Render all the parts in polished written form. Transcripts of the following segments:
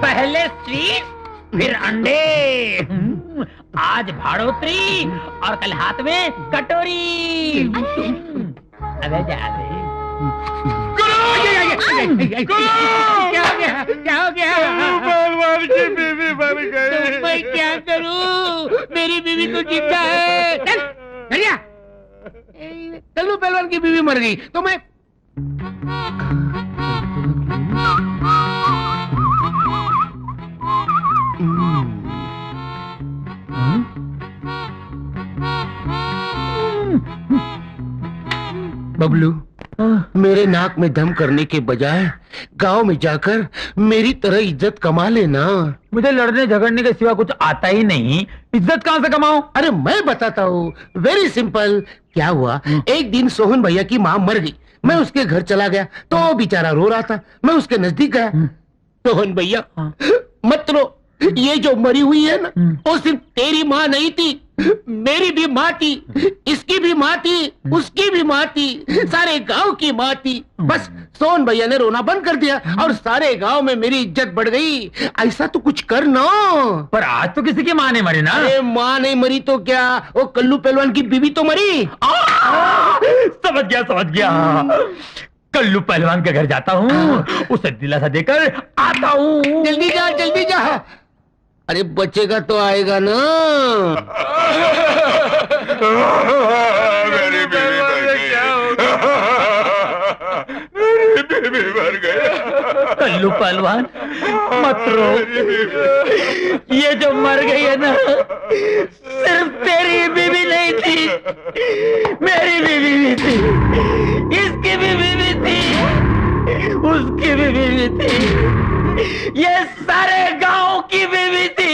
पहले स्वीट फिर अंडे, आज भाड़ोत्री और कल हाथ में कटोरी। अबे जा रे। क्या हो गया? पहलवान की बीवी मर गई। तो मैं क्या करूं? मेरी बीवी तो जिंदा है। चल कल्लू पहलवान की बीवी मर गई तो मैं बबलू, मेरे नाक में दम करने के बजाय गांव में जाकर मेरी तरह इज्जत कमा लेना। मुझे लड़ने झगड़ने के सिवा कुछ आता ही नहीं, इज्जत कहां से कमाऊं? अरे मैं बताता हूँ, वेरी सिंपल। क्या हुआ, एक दिन सोहन भैया की माँ मर गई। मैं उसके घर चला गया तो वो बेचारा रो रहा था। मैं उसके नजदीक गया। सोहन भैया मत रो, ये जो मरी हुई है ना, वो सिर्फ तेरी माँ नहीं थी, मेरी भी माँ थी, इसकी भी माँ थी, उसकी भी माँ थी, सारे गांव की माँ थी। बस सोहन भैया ने रोना बंद कर दिया और सारे गांव में मेरी इज्जत बढ़ गई। ऐसा तो कुछ कर ना। पर आज तो किसी की माँ नहीं मरी ना। अरे माँ नहीं मरी तो क्या, वो कल्लू पहलवान की बीवी तो मरी। समझ गया। कल्लू पहलवान के घर जाता हूँ, उसे दिलासा देकर आता हूँ। जल्दी जा। अरे बचेगा तो आएगा ना। मेरी बीवी मर गई। कल्लू पहलवान मत रो, ये जो मर गई है ना, सिर्फ तेरी बीवी नहीं थी, मेरी बीवी भी थी, इसकी भी बीवी थी, उसकी भी बीवी थी, ये सारे गांव की बीवी थी।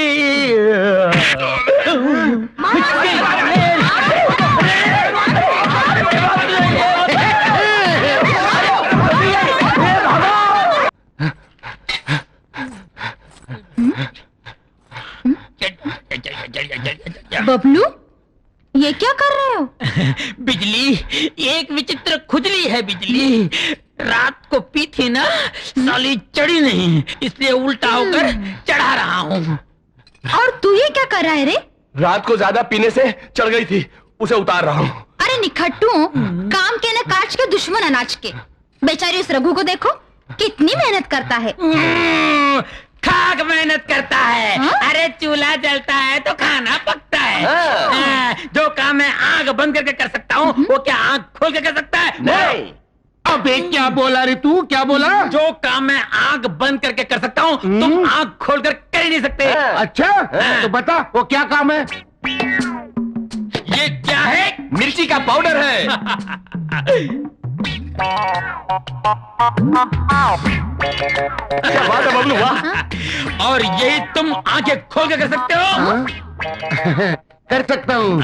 बबलू, ये क्या कर रहे हो? बिजली, एक विचित्र खुजली है बिजली। रात को पी थी ना, साली चढ़ी नहीं, इसलिए उल्टा होकर चढ़ा रहा हूँ। और तू ये क्या कर रहा है रे? रात को ज्यादा पीने से चढ़ गई थी, उसे उतार रहा हूँ। अरे निखट्टू, काम के न काज के, दुश्मन अनाज के। बेचारी उस रघु को देखो, कितनी मेहनत करता है। खाक मेहनत करता है। अरे चूल्हा जलता है तो खाना पकता है। जो काम मैं आंख बंद करके कर सकता हूँ, वो क्या आंख खोल के कर सकता है? नहीं। अबे क्या बोला रे तू, क्या बोला? जो काम मैं आंख बंद करके कर सकता हूँ, तुम आंख खोल कर कर ही नहीं सकते। अच्छा, तो बता वो क्या काम है? ये क्या है? मिर्ची का पाउडर है। वाह बबलू वाह। और यही तुम आंखें खोल के कर सकते हो? कर सकता हूँ।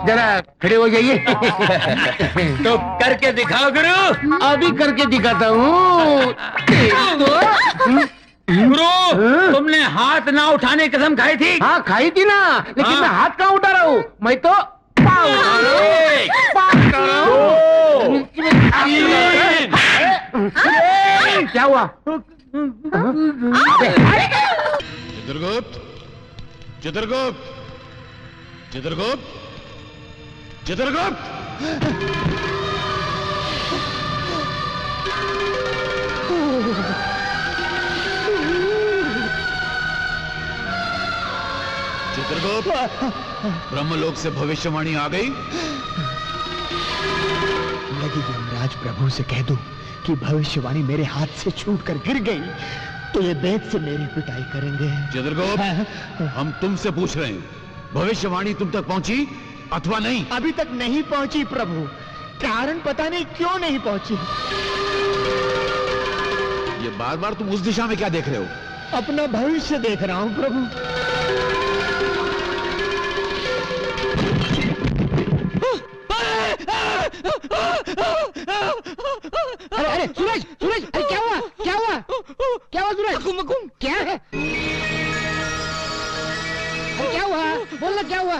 जरा खड़े हो जाइए। तो करके दिखाओ गुरु। अभी करके दिखाता हूँ। गुरु, तुमने हाथ ना उठाने की कसम खाई थी। हाँ खाई थी ना, लेकिन मैं हाथ कहाँ उठा रहा हूँ, मैं तो पाँव उठा रहा हूँ। क्या हुआ? चित्रगुप्त, चित्रगुप्त, चित्रगुप्त, चित्रगुप्त। चित्रगुप्त, ब्रह्मलोक से भविष्यवाणी आ गई। यदि यमराज प्रभु से कह दूं कि भविष्यवाणी मेरे हाथ से छूटकर गिर गई तो ये बेत से मेरी पिटाई करेंगे। चित्रगुप्त, हम तुमसे पूछ रहे हैं, भविष्यवाणी तुम तक पहुंची अथवा नहीं? अभी तक नहीं पहुंची प्रभु। कारण पता नहीं क्यों नहीं पहुंची। ये बार बार तुम उस दिशा में क्या देख रहे हो? अपना भविष्य देख रहा हूं प्रभु। अरे अरे सूरज, सूरज, अरे क्या हुआ, क्या हुआ, क्या हुआ सूरज? क्या है? अरे क्या हुआ, बोलना क्या हुआ?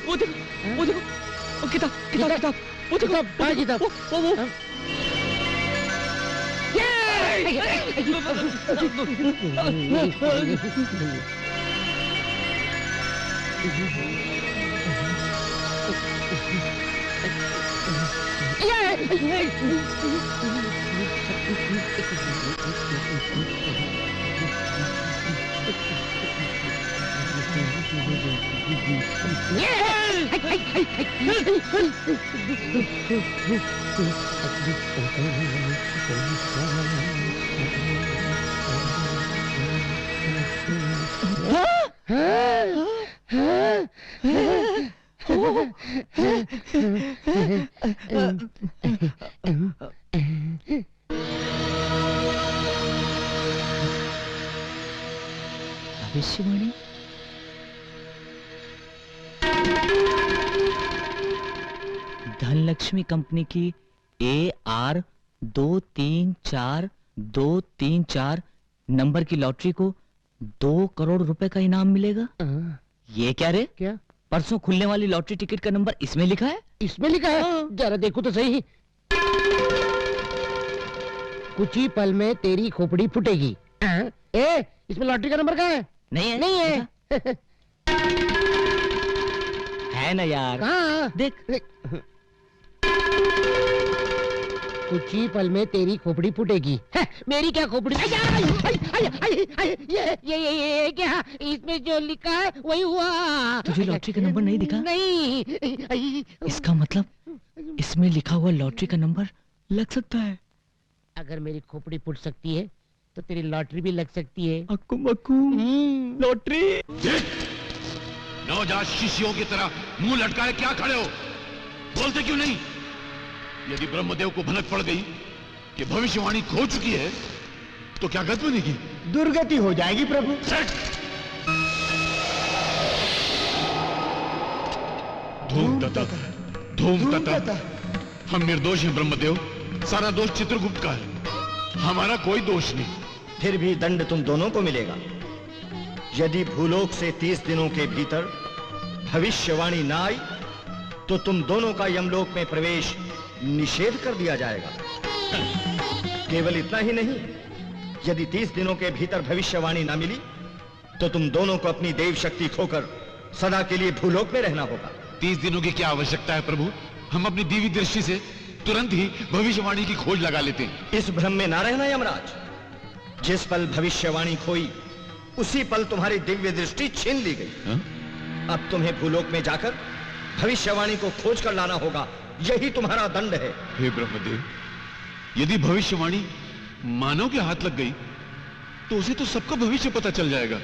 वो देखो, वो किताब, वो देखो, किताब, वो वो भविष्यवाणी। धनलक्ष्मी कंपनी की AR234234 नंबर की लॉटरी को 2 करोड़ रुपए का इनाम मिलेगा। ये क्या रे? क्या? परसों खुलने वाली लॉटरी टिकट का नंबर इसमें लिखा है। इसमें लिखा है? जरा देखो तो सही। कुछ ही पल में तेरी खोपड़ी फूटेगी। ए, इसमें लॉटरी का नंबर कहाँ है? नहीं है? नहीं है। है ना यार। कहाँ? देख। कुछ ही पल में तेरी खोपड़ी फूटेगी। मेरी क्या खोपड़ी? ये क्या? इसमें जो लिखा है वही हुआ। तुझे लॉटरी का नंबर नहीं दिखा? नहीं। इसका मतलब इसमें लिखा हुआ लॉटरी का नंबर लग सकता है। अगर मेरी खोपड़ी फूट सकती है तो तेरी लॉटरी भी लग सकती है। अक्कू मक्कू लॉटरी। नवजात शिष्यों की तरह मुंह लटकाए क्या खड़े हो? बोलते क्यों नहीं? यदि ब्रह्मदेव को भनक पड़ गई कि भविष्यवाणी खो चुकी है तो क्या गति बनेगी? दुर्गति हो जाएगी प्रभु। धूम तथा धूम तथा। हम निर्दोष हैं ब्रह्मदेव। सारा दोष चित्रगुप्त का है, हमारा कोई दोष नहीं। फिर भी दंड तुम दोनों को मिलेगा। यदि भूलोक से 30 दिनों के भीतर भविष्यवाणी ना आई तो तुम दोनों का यमलोक में प्रवेश निषेध कर दिया जाएगा। केवल इतना ही नहीं, यदि 30 दिनों के भीतर भविष्यवाणी ना मिली तो तुम दोनों को अपनी देव शक्ति खोकर सदा के लिए भूलोक में रहना होगा। 30 दिनों की क्या आवश्यकता है प्रभु? हम अपनी दिव्य दृष्टि से तुरंत ही भविष्यवाणी की खोज लगा लेते हैं। इस भ्रम में ना रहना यमराज। जिस पल भविष्यवाणी खोई उसी पल तुम्हारी दिव्य दृष्टि छीन ली गई। अब तुम्हें भूलोक में जाकर भविष्यवाणी को खोज कर लाना होगा। यही तुम्हारा दंड है। हे ब्रह्मदेव, यदि भविष्यवाणी मानव के हाथ लग गई तो उसे तो सबका भविष्य पता चल जाएगा।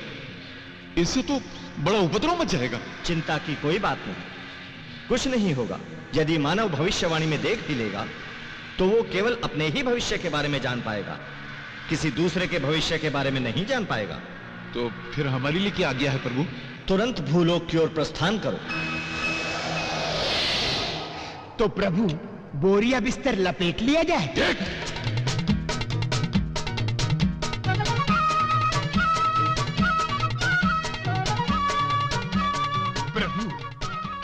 इससे तो बड़ा उपद्रव मच जाएगा। चिंता की कोई बात नहीं, कुछ नहीं होगा। यदि मानव भविष्यवाणी में देख भी लेगा तो वो केवल अपने ही भविष्य के बारे में जान पाएगा, किसी दूसरे के भविष्य के बारे में नहीं जान पाएगा। तो फिर हमारे लिए क्या आज्ञा है प्रभु? तुरंत भूलोक की ओर प्रस्थान करो। तो प्रभु बोरिया बिस्तर लपेट लिया जाए। प्रभु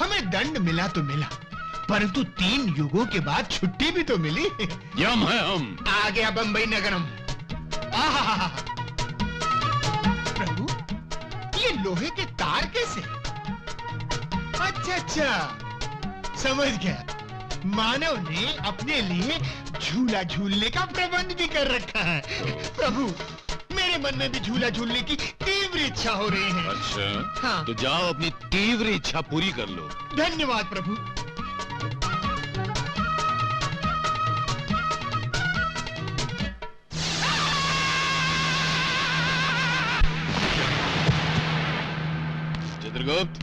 हमें दंड मिला तो मिला, परंतु 3 युगों के बाद छुट्टी भी तो मिली। यम है हम। आ गया बंबई नगरम। आहा, प्रभु ये लोहे के तार कैसे? अच्छा, समझ गया। मानव ने अपने लिए झूला झूलने का प्रबंध भी कर रखा है। प्रभु मेरे मन में भी झूला झूलने की तीव्र इच्छा हो रही है। अच्छा, हाँ। तो जाओ अपनी तीव्र इच्छा पूरी कर लो। धन्यवाद प्रभु। चित्रगुप्त,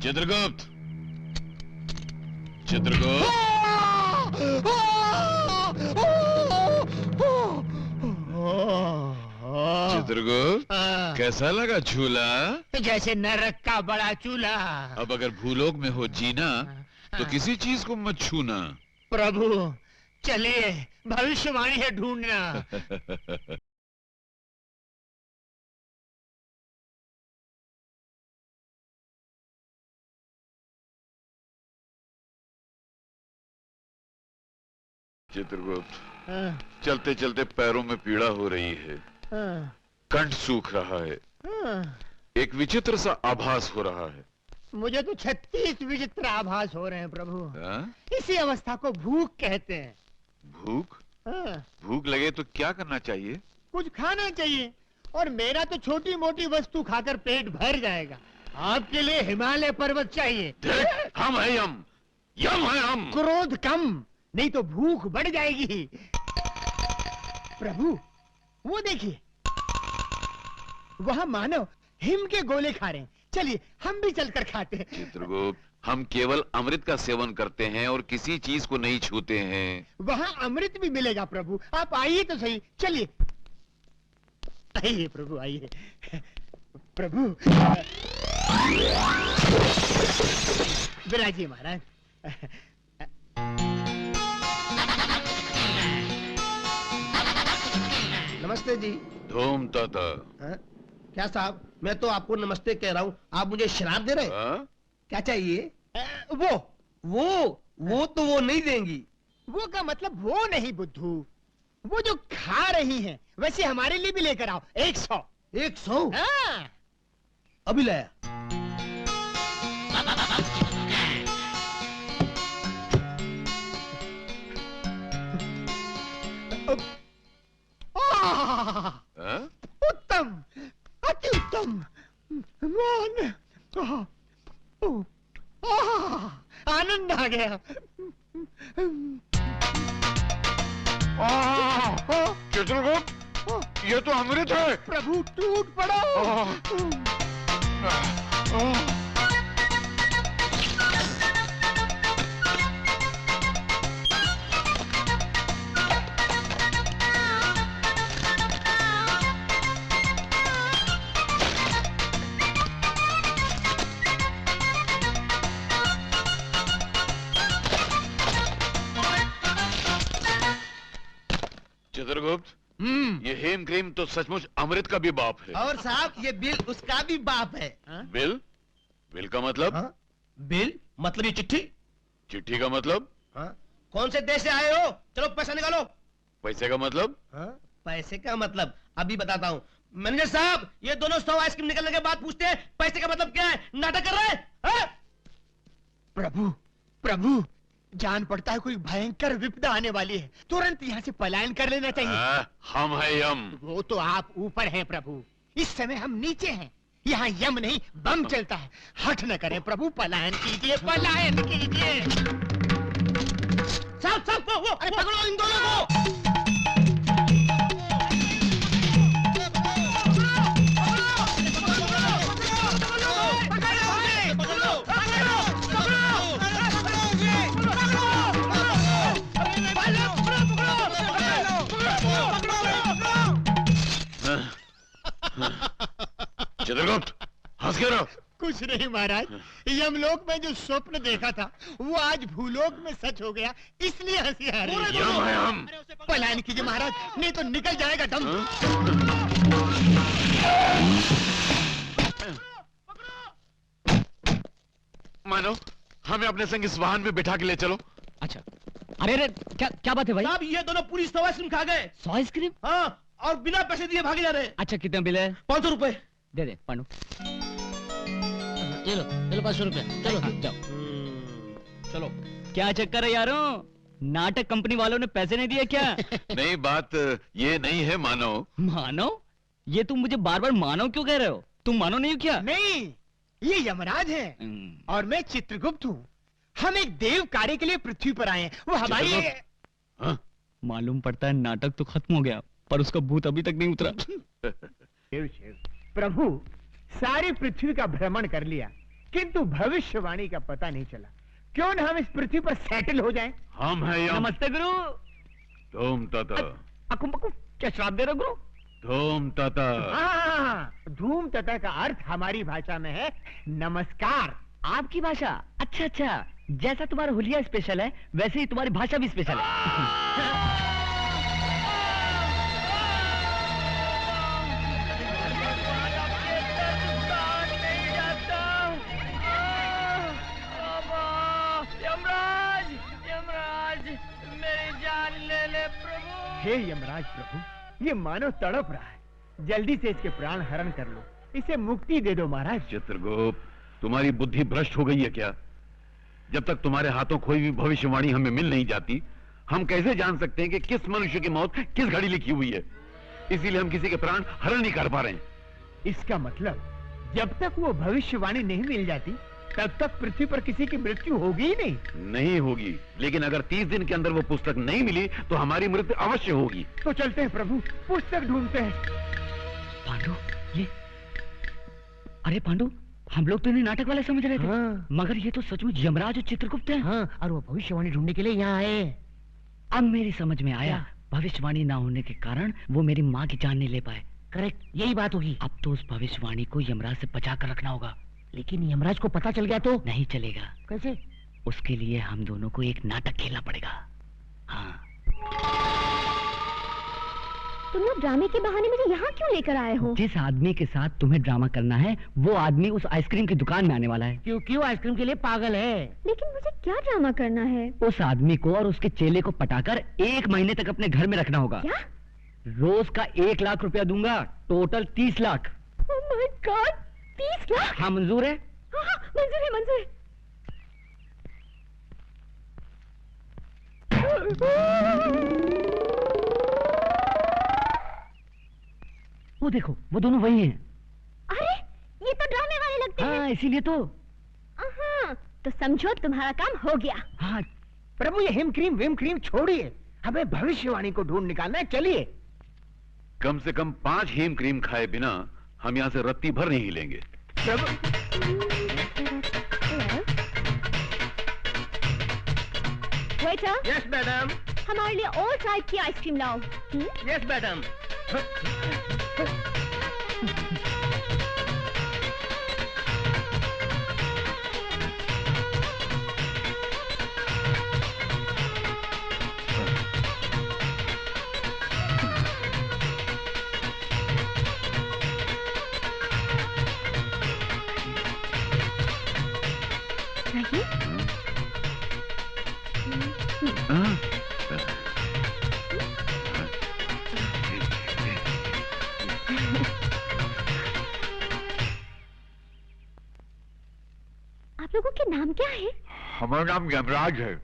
चित्रगुप्त, चित्रगुप्त। चित्रगुप्त, कैसा लगा झूला? जैसे नरक का बड़ा चूल्हा। अब अगर भूलोक में हो जीना तो किसी चीज को मत छूना। प्रभु चलिए, भविष्यवाणी है ढूंढना। चित्रगुप्त, हाँ, चलते चलते पैरों में पीड़ा हो रही है, हाँ, कंठ सूख रहा है, हाँ। एक विचित्र सा आभास हो रहा है। मुझे तो 36 विचित्र आभास हो रहे हैं प्रभु। हाँ? इसी अवस्था को भूख कहते हैं। भूख? हाँ, भूख लगे तो क्या करना चाहिए? कुछ खाना चाहिए, और मेरा तो छोटी मोटी वस्तु खाकर पेट भर जाएगा। आपके लिए हिमालय पर्वत चाहिए। हम है यम, यम है हम। क्रोध कम, नहीं तो भूख बढ़ जाएगी। प्रभु, वो देखिए, वहाँ मानव हिम के गोले खा रहे हैं। चलिए हम भी चलकर खाते हैं। चित्रगुप्त, हम केवल अमृत का सेवन करते हैं और किसी चीज को नहीं छूते हैं। वहाँ अमृत भी मिलेगा प्रभु, आप आइए तो सही। चलिए आइए प्रभु, आइए प्रभु। विराजिए महाराज। नमस्ते जी। धूम ताता। हाँ? क्या साहब, मैं तो आपको नमस्ते कह रहा हूँ, आप मुझे शराब दे रहे हैं? हाँ? क्या चाहिए? वो वो तो वो नहीं देंगी। वो का मतलब वो नहीं बुद्धू, वो जो खा रही हैं, वैसे हमारे लिए भी लेकर आओ। 100। 100? हाँ। अभी लाया। हाँ? उत्तम, अति उत्तम। मान, आनंद आ गया। चित्रगुप्त, ये तो अमृत है। प्रभु टूट पड़ो। चित्रगुप्त, ये हेम क्रीम तो सचमुच अमृत का भी बाप है। और साहब, ये बिल उसका भी बाप है। बिल? बिल का मतलब? हाँ? बिल मतलब ये चिट्ठी। चिट्ठी का मतलब? हाँ? कौन से देश से आए हो? चलो पैसा निकालो। पैसे का मतलब? हाँ? पैसे का मतलब अभी बताता हूँ। मैनेजर साहब, ये दोनों 100 आइसक्रीम निकलने के बाद पूछते हैं पैसे का मतलब क्या है। नाटक कर रहे हैं? हाँ? प्रभु, प्रभु, जान पड़ता है कोई भयंकर विपदा आने वाली है, तुरंत यहाँ से पलायन कर लेना चाहिए। हम है यम। वो तो आप ऊपर हैं प्रभु, इस समय हम नीचे हैं। यहाँ यम नहीं बम चलता है। हठ न करें प्रभु, पलायन कीजिए, पलायन कीजिए। साहब साहब, वो अरे पकड़ो इन दोनों को। चित्रगुप्त, हंस क्यों रहे हो? कुछ नहीं महाराज, यमलोक में जो स्वप्न देखा था वो आज भूलोक में सच हो गया, इसलिए हंसी आ रही है। यम है हम। पलायन कीजिए महाराज, नहीं तो निकल जाएगा दम। मानो, हमें अपने संग इस वाहन में बिठा के ले चलो। अच्छा, अरे अरे, क्या क्या बात है भाई? साहब, ये दोनों पूरी 100 आइसक्रीम खा गए। 100 आइसक्रीम? हाँ, और बिना पैसे दिए भागे जा रहे हैं। अच्छा, कितना बिल है? 500 रुपए। दे दे पांडु। ये लो 500 रुपए। चलो जाओ। चलो, क्या चक्कर है यारों? नाटक कंपनी वालों ने पैसे नहीं दिए क्या? नहीं, बात ये नहीं है मानो। मानो? ये तुम मुझे बार बार मानो क्यों कह रहे हो? तुम मानो नहीं हो क्या? नहीं, ये यमराज है और मैं चित्रगुप्त हूँ। हम एक देव कार्य के लिए पृथ्वी पर आए हैं। वो हमारी हाँ? मालूम पड़ता है नाटक तो खत्म हो गया, पर उसका भूत अभी तक नहीं उतरा। प्रभु, सारी पृथ्वी का भ्रमण कर लिया, किंतु भविष्यवाणी का पता नहीं चला। क्यों न हम इस पृथ्वी पर सेटल हो जाएं? हम है यम। नमस्ते गुरु। धूम ताता। अकुम बकुम, क्या श्राप दे रहे हो गुरु? धूम ताता। हाँ, धूम तथा का अर्थ हमारी भाषा में है नमस्कार। आपकी भाषा? अच्छा अच्छा, जैसा तुम्हारा हुलिया स्पेशल है वैसे ही तुम्हारी भाषा भी स्पेशल है। यमराज, यमराज, मेरी जान हे यमराज प्रभु, ये मानव तड़प रहा है, जल्दी से इसके प्राण हरण कर लो, इसे मुक्ति दे दो महाराज। चित्रगुप्त, तुम्हारी बुद्धि भ्रष्ट हो गई है क्या? जब तक तुम्हारे हाथों कोई भी भविष्यवाणी हमें मिल नहीं जाती, हम कैसे जान सकते हैं कि किस मनुष्य की मौत किस घड़ी लिखी हुई है? इसीलिए हम किसी के प्राण हरण नहीं कर पा रहे हैं। इसका मतलब जब तक वो भविष्यवाणी नहीं मिल जाती तब तक पृथ्वी पर किसी की मृत्यु होगी ही नहीं होगी, लेकिन अगर 30 दिन के अंदर वो पुस्तक नहीं मिली तो हमारी मृत्यु अवश्य होगी। तो चलते हैं प्रभु, पुस्तक ढूंढते हैं। पांडु, ये अरे पांडु, हम लोग तो इन्हें नाटक वाले समझ रहे थे। हाँ। मगर ये तो सचमुच यमराज और चित्रगुप्त हैं। हाँ, और वो भविष्यवाणी ढूंढने के लिए यहाँ आए। अब मेरी समझ में आया, क्या? भविष्यवाणी ना होने के कारण वो मेरी माँ की जान नहीं ले पाए। करेक्ट, यही बात होगी। अब तो उस भविष्यवाणी को यमराज से बचा कर रखना होगा। लेकिन यमराज को पता चल गया तो? नहीं चलेगा। कैसे? उसके लिए हम दोनों को एक नाटक खेलना पड़ेगा। हाँ। तुम लोग ड्रामे के बहाने मुझे यहाँ क्यों लेकर आए हो? जिस आदमी के साथ तुम्हें ड्रामा करना है वो आदमी उस आइसक्रीम की दुकान में आने वाला है। क्योंकि वो आइसक्रीम के लिए पागल है। लेकिन मुझे क्या ड्रामा करना है? उस आदमी को और उसके चेले को पटाकर 1 महीने तक अपने घर में रखना होगा। क्या? रोज का 1 लाख रुपया दूंगा, total 30 lakh. Oh my God, 30 lakh? हाँ, मंजूर है? हाँ हाँ, मंजूर है, मंजूर है। वो देखो, वो दोनों वही हैं। अरे, ये तो ड्रामे वाले लगते हैं। हाँ, इसीलिए तो। हाँ, तो समझो तुम्हारा काम हो गया। हाँ, प्रभु ये हिम क्रीम विम क्रीम छोड़िए, हमें भविष्यवाणी को ढूंढ निकालना है, चलिए। कम से कम 5 हीम क्रीम खाए बिना हम यहाँ से रत्ती भर नहीं हिलेंगे। प्रभु, वेटर, यस मैडम, हमारे लिए और टाइप की आइसक्रीम लाओ। Yes madam. आप लोगों के नाम क्या है? हमारा नाम यमराज है।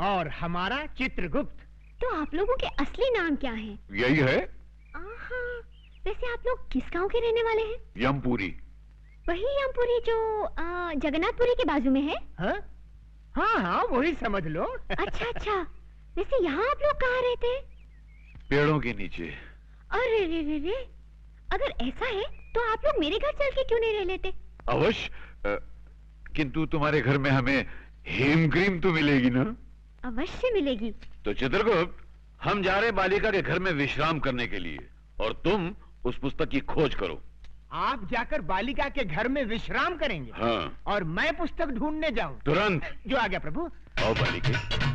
और हमारा चित्रगुप्त। तो आप लोगों के असली नाम क्या है? यही है, आहा, वैसे आप लोग किस गांव के रहने वाले हैं? यमपुरी। वही यमपुरी जो जगन्नाथपुरी के बाजू में है? हाँ हाँ हाँ, वही समझ लो। अच्छा अच्छा, वैसे यहाँ आप लोग कहाँ रहते हैं? पेड़ों के नीचे। अरे रे रे रे, अगर ऐसा है तो आप लोग मेरे घर चल के क्यों नहीं रह लेते? अवश्य, किंतु तुम्हारे घर में हमें हेम क्रीम तो मिलेगी ना? अवश्य मिलेगी। तो चित्रगुप्त, हम जा रहे बालिका के घर में विश्राम करने के लिए, और तुम उस पुस्तक की खोज करो। आप जाकर बालिका के घर में विश्राम करेंगे? हाँ। और मैं पुस्तक ढूंढने जाऊं? तुरंत। जो आ गया प्रभु। आओ बालिके।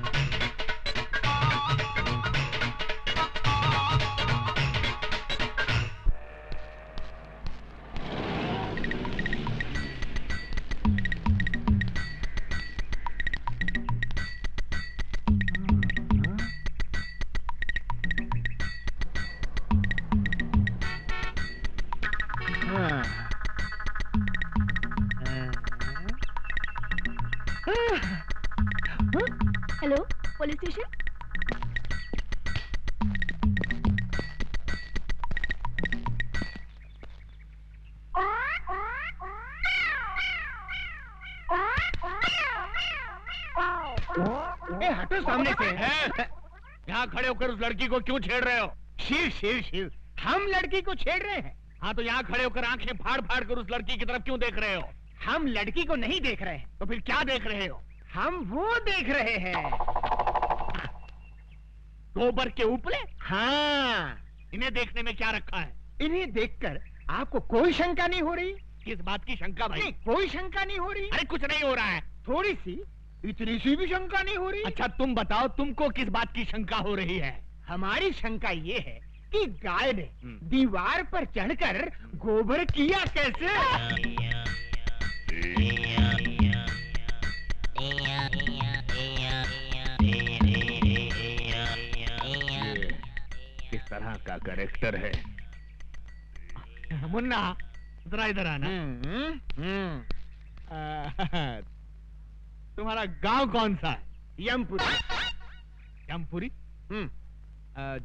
Hello, police station? ए, हटो सामने से। यहाँ खड़े होकर उस लड़की को क्यों छेड़ रहे हो? शिव शिव शिव, हम लड़की को छेड़ रहे हैं? हाँ, तो यहाँ खड़े होकर आंखें फाड़ फाड़ कर उस लड़की की तरफ क्यों देख रहे हो? हम लड़की को नहीं देख रहे हैं। तो फिर क्या देख रहे हो? हम वो देख रहे हैं। गोबर के उपले? हाँ, इन्हें देखने में क्या रखा है? इन्हें देखकर आपको कोई शंका नहीं हो रही? किस बात की शंका भाई? नहीं, कोई शंका नहीं हो रही? अरे कुछ नहीं हो रहा है। थोड़ी सी, इतनी सी भी शंका नहीं हो रही? अच्छा तुम बताओ, तुमको किस बात की शंका हो रही है? हमारी शंका ये है कि गाय ने दीवार पर चढ़कर गोबर किया कैसे? तरह का कैरेक्टर है। मुन्ना जरा इधर आना। तुम्हारा गांव कौन सा है? यमपुरी। यमपुरी?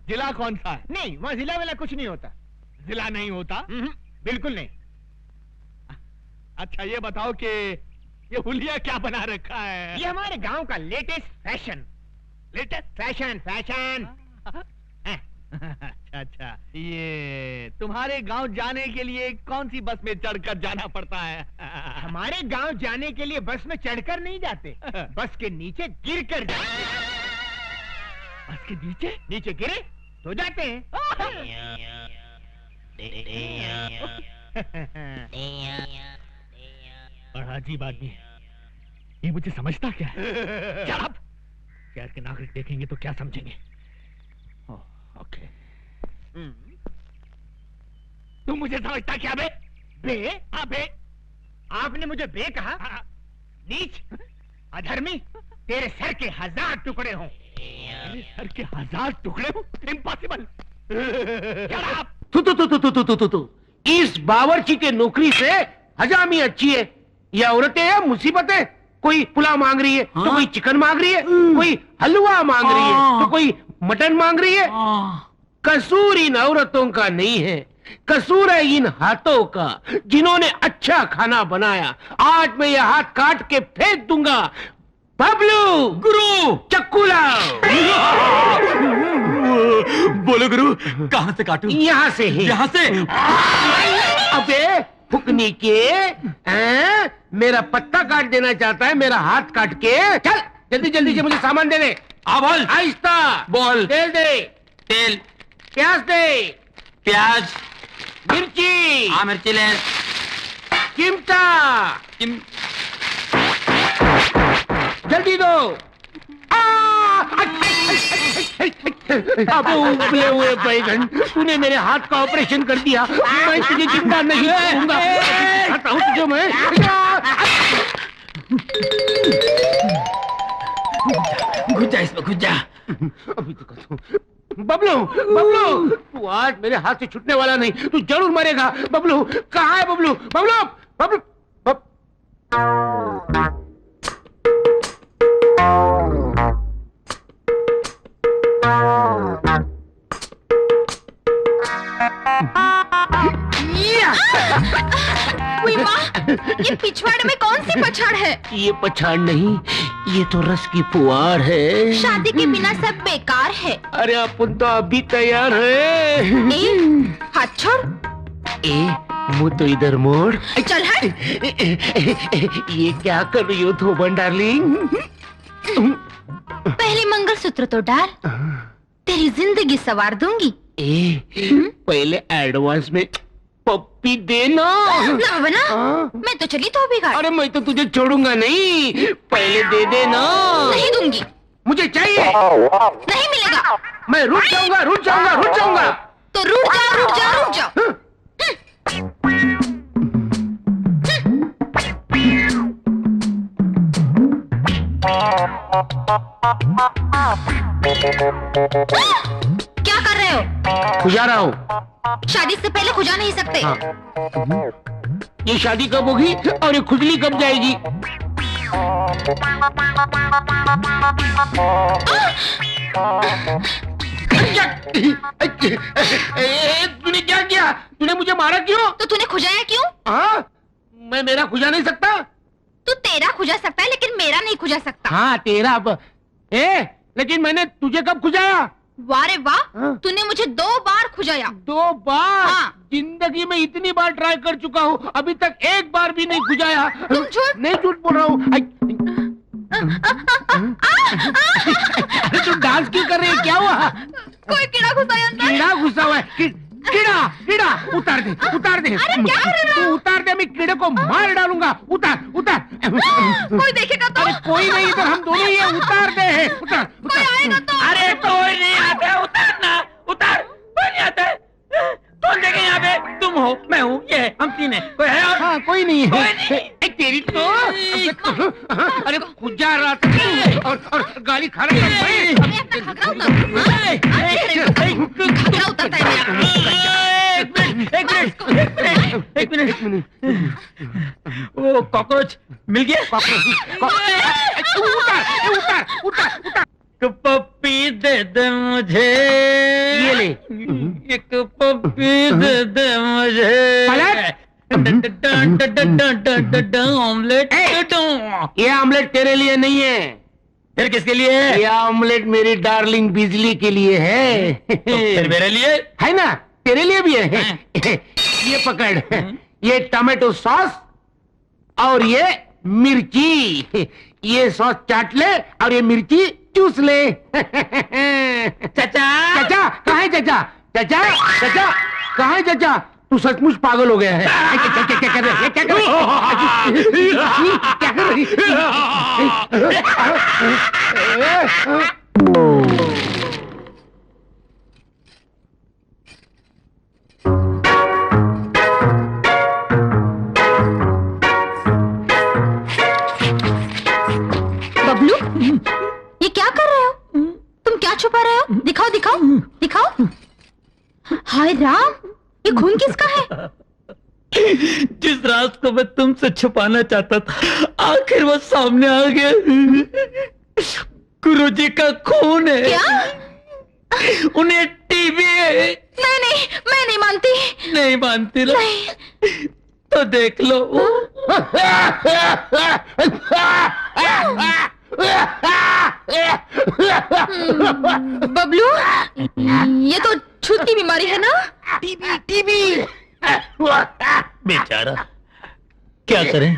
जिला कौन सा है? नहीं, वहाँ जिला वाला कुछ नहीं होता। जिला नहीं होता? बिल्कुल नहीं। अच्छा ये बताओ कि ये हुलिया क्या बना रखा है? ये हमारे गांव का latest fashion. Latest fashion fashion. अच्छा अच्छा, ये तुम्हारे गांव जाने के लिए कौन सी बस में चढ़कर जाना पड़ता है? हमारे गांव जाने के लिए बस में चढ़कर नहीं जाते, बस के नीचे गिर कर जाते। बस के नीचे? नीचे गिरे तो जाते हैं। बड़ा अजीब आदमी है ये, मुझे समझता क्या है? Shut up! शहर के नागरिक देखेंगे तो क्या समझेंगे? ओके। तुम मुझे समझता क्या बे? बे? हाँ बे। आपने मुझे बे कहा? नीच, अधर्मी, तेरे सर के 1000 टुकड़े हों। मेरे सर के 1000 टुकड़े हो? इम्पॉसिबल। तू इस बावर्ची के नौकरी से हजामी अच्छी है। ये औरतें हैं मुसीबत है। कोई पुलाव मांग रही है तो कोई चिकन मांग रही है, कोई हलवा मांग रही है तो कोई मटन मांग रही है। कसूर इन औरतों का नहीं है, कसूर है इन हाथों का जिन्होंने अच्छा खाना बनाया। आज मैं ये हाथ काट के फेंक दूंगा। बबलू, गुरु, चक्कू लाओ। बोलो गुरु, कहाँ से काटूं? यहाँ से ही। यहाँ से? अबे फुकनी के मेरा पत्ता काट देना चाहता है, मेरा हाथ काट के। चल जल्दी जल्दी से मुझे सामान दे दे। बोल। आहिस्ता बोल। तेल दे। तेल। प्याज दे। प्याज। मिर्ची। हाँ मिर्ची ले। चिमटा। जल्दी दो। अब उबले हुए बैगन, तूने मेरे हाथ का ऑपरेशन कर दिया। मैं तुझे जिंदा नहीं छोड़ूंगा। खाता हूँ तुझे मैं। घुस जा इसमें, घुस जा। अभी तो कहता हूँ। बबलू, बबलू, तू आज मेरे हाथ से छूटने वाला नहीं, तू जरूर मरेगा। बबलू कहाँ है? बबलू, बबलू, बबलू, ये पिछवाड़ में कौन सी पछाड़ है? ये पछाड़ नहीं, ये तो रस की फुहार है। शादी के बिना सब बेकार है। अरे अपन तो अभी तैयार है। हाथ छोड़। मुँह तो इधर मोड़। चल हट। ये क्या कर रही हो धोबन डार्लिंग? पहले मंगलसूत्र तो डाल, तेरी जिंदगी संवार दूंगी। पहले एडवांस में पप्पी देना। ना बना, मैं तो चली तो भी। अरे मैं तो तुझे छोड़ूंगा नहीं, पहले दे देना। नहीं दूंगी। मुझे चाहिए। नहीं मिलेगा। मैं रुक जाऊंगा, रुक जाऊंगा, रुक जाऊंगा। तो रुक जा, रुक जा, रुक जा। क्या कर रहे हो? खुजा रहा हूँ। शादी से पहले खुजा नहीं सकते। ये शादी कब होगी और ये खुजली कब जाएगी? तूने क्या किया? तूने मुझे मारा क्यों? तो तूने खुजाया क्यों? हाँ, मैं मेरा खुजा नहीं सकता। तू तेरा खुजा सकता है लेकिन मेरा नहीं खुजा सकता। हाँ तेरा। लेकिन मैंने तुझे कब खुजाया? वाह रे वाह, हाँ? तूने मुझे 2 बार खुजाया। 2 बार? हाँ। जिंदगी में इतनी बार ट्राई कर चुका हूँ, अभी तक एक बार भी नहीं खुजाया। तुम झूठ। नहीं झूठ बोल रहा हूँ। अरे तू डांस क्यों कर रही है? क्या हुआ? कोई कीड़ा घुसा है अंदर। कीड़ा घुसा हुआ है। कीड़ा, कीड़ा, उतार दे, उतार दे। अरे क्या कर रहे हो? तू उतार दे, मैं कीड़े को मार डालूंगा। उतार, उतार। कोई देखेगा तो? अरे कोई नहीं, इधर हम दोनों ही हैं। उतार दे, उतार, कोई आएगा तो? अरे कोई नहीं आता, उतारना, उतार। कोई नहीं आता। कौन देखे यहाँ पे? तुम हो, मैं हूँ, ये है, हम 3 हैं। कोई है और? हाँ कोई नहीं है। कोई नहीं। तेरी तो अरे खुजा रहा था और गाली खा रहा था। मैं अपना घघरा उतार। हाँ? घघरा उतार। एक मिनट। वो कॉकरोच मिल गया? पप्पी दे दे मुझे, ये ले। एक पप्पी दे दे मुझे। ऑमलेट। ये ऑमलेट तेरे लिए नहीं है, फिर किसके लिए है? ये ऑमलेट मेरी डार्लिंग बिजली के लिए है। तो फिर मेरे लिए है ना, तेरे लिए भी है। ये पकड़, ये टमाटो सॉस और ये मिर्ची। ये सॉस चाट ले और ये मिर्ची चूस ले। चाचा। चाचा कहाँ है चाचा? चाचा चाचा कहाँ है चाचा? तू सचमुच पागल हो गया है। क्या कर रहे? क्या कर रहे? क्या कर रही? बबलू, ये क्या कर रहे हो? तुम क्या छुपा रहे हो? दिखाओ दिखाओ दिखाओ। हाय राम, ये खून किसका है? जिस राज को मैं तुमसे छुपाना चाहता था, आखिर वो सामने आ गया। गुरुजी का खून है। क्या? उन्हें टीबी है। नहीं नहीं, मैं नहीं मानती। नहीं मानती ना? नहीं। तो देख लो। बबलू, ये तो छूत की बीमारी है ना? TB TB. बेचारा, क्या करें?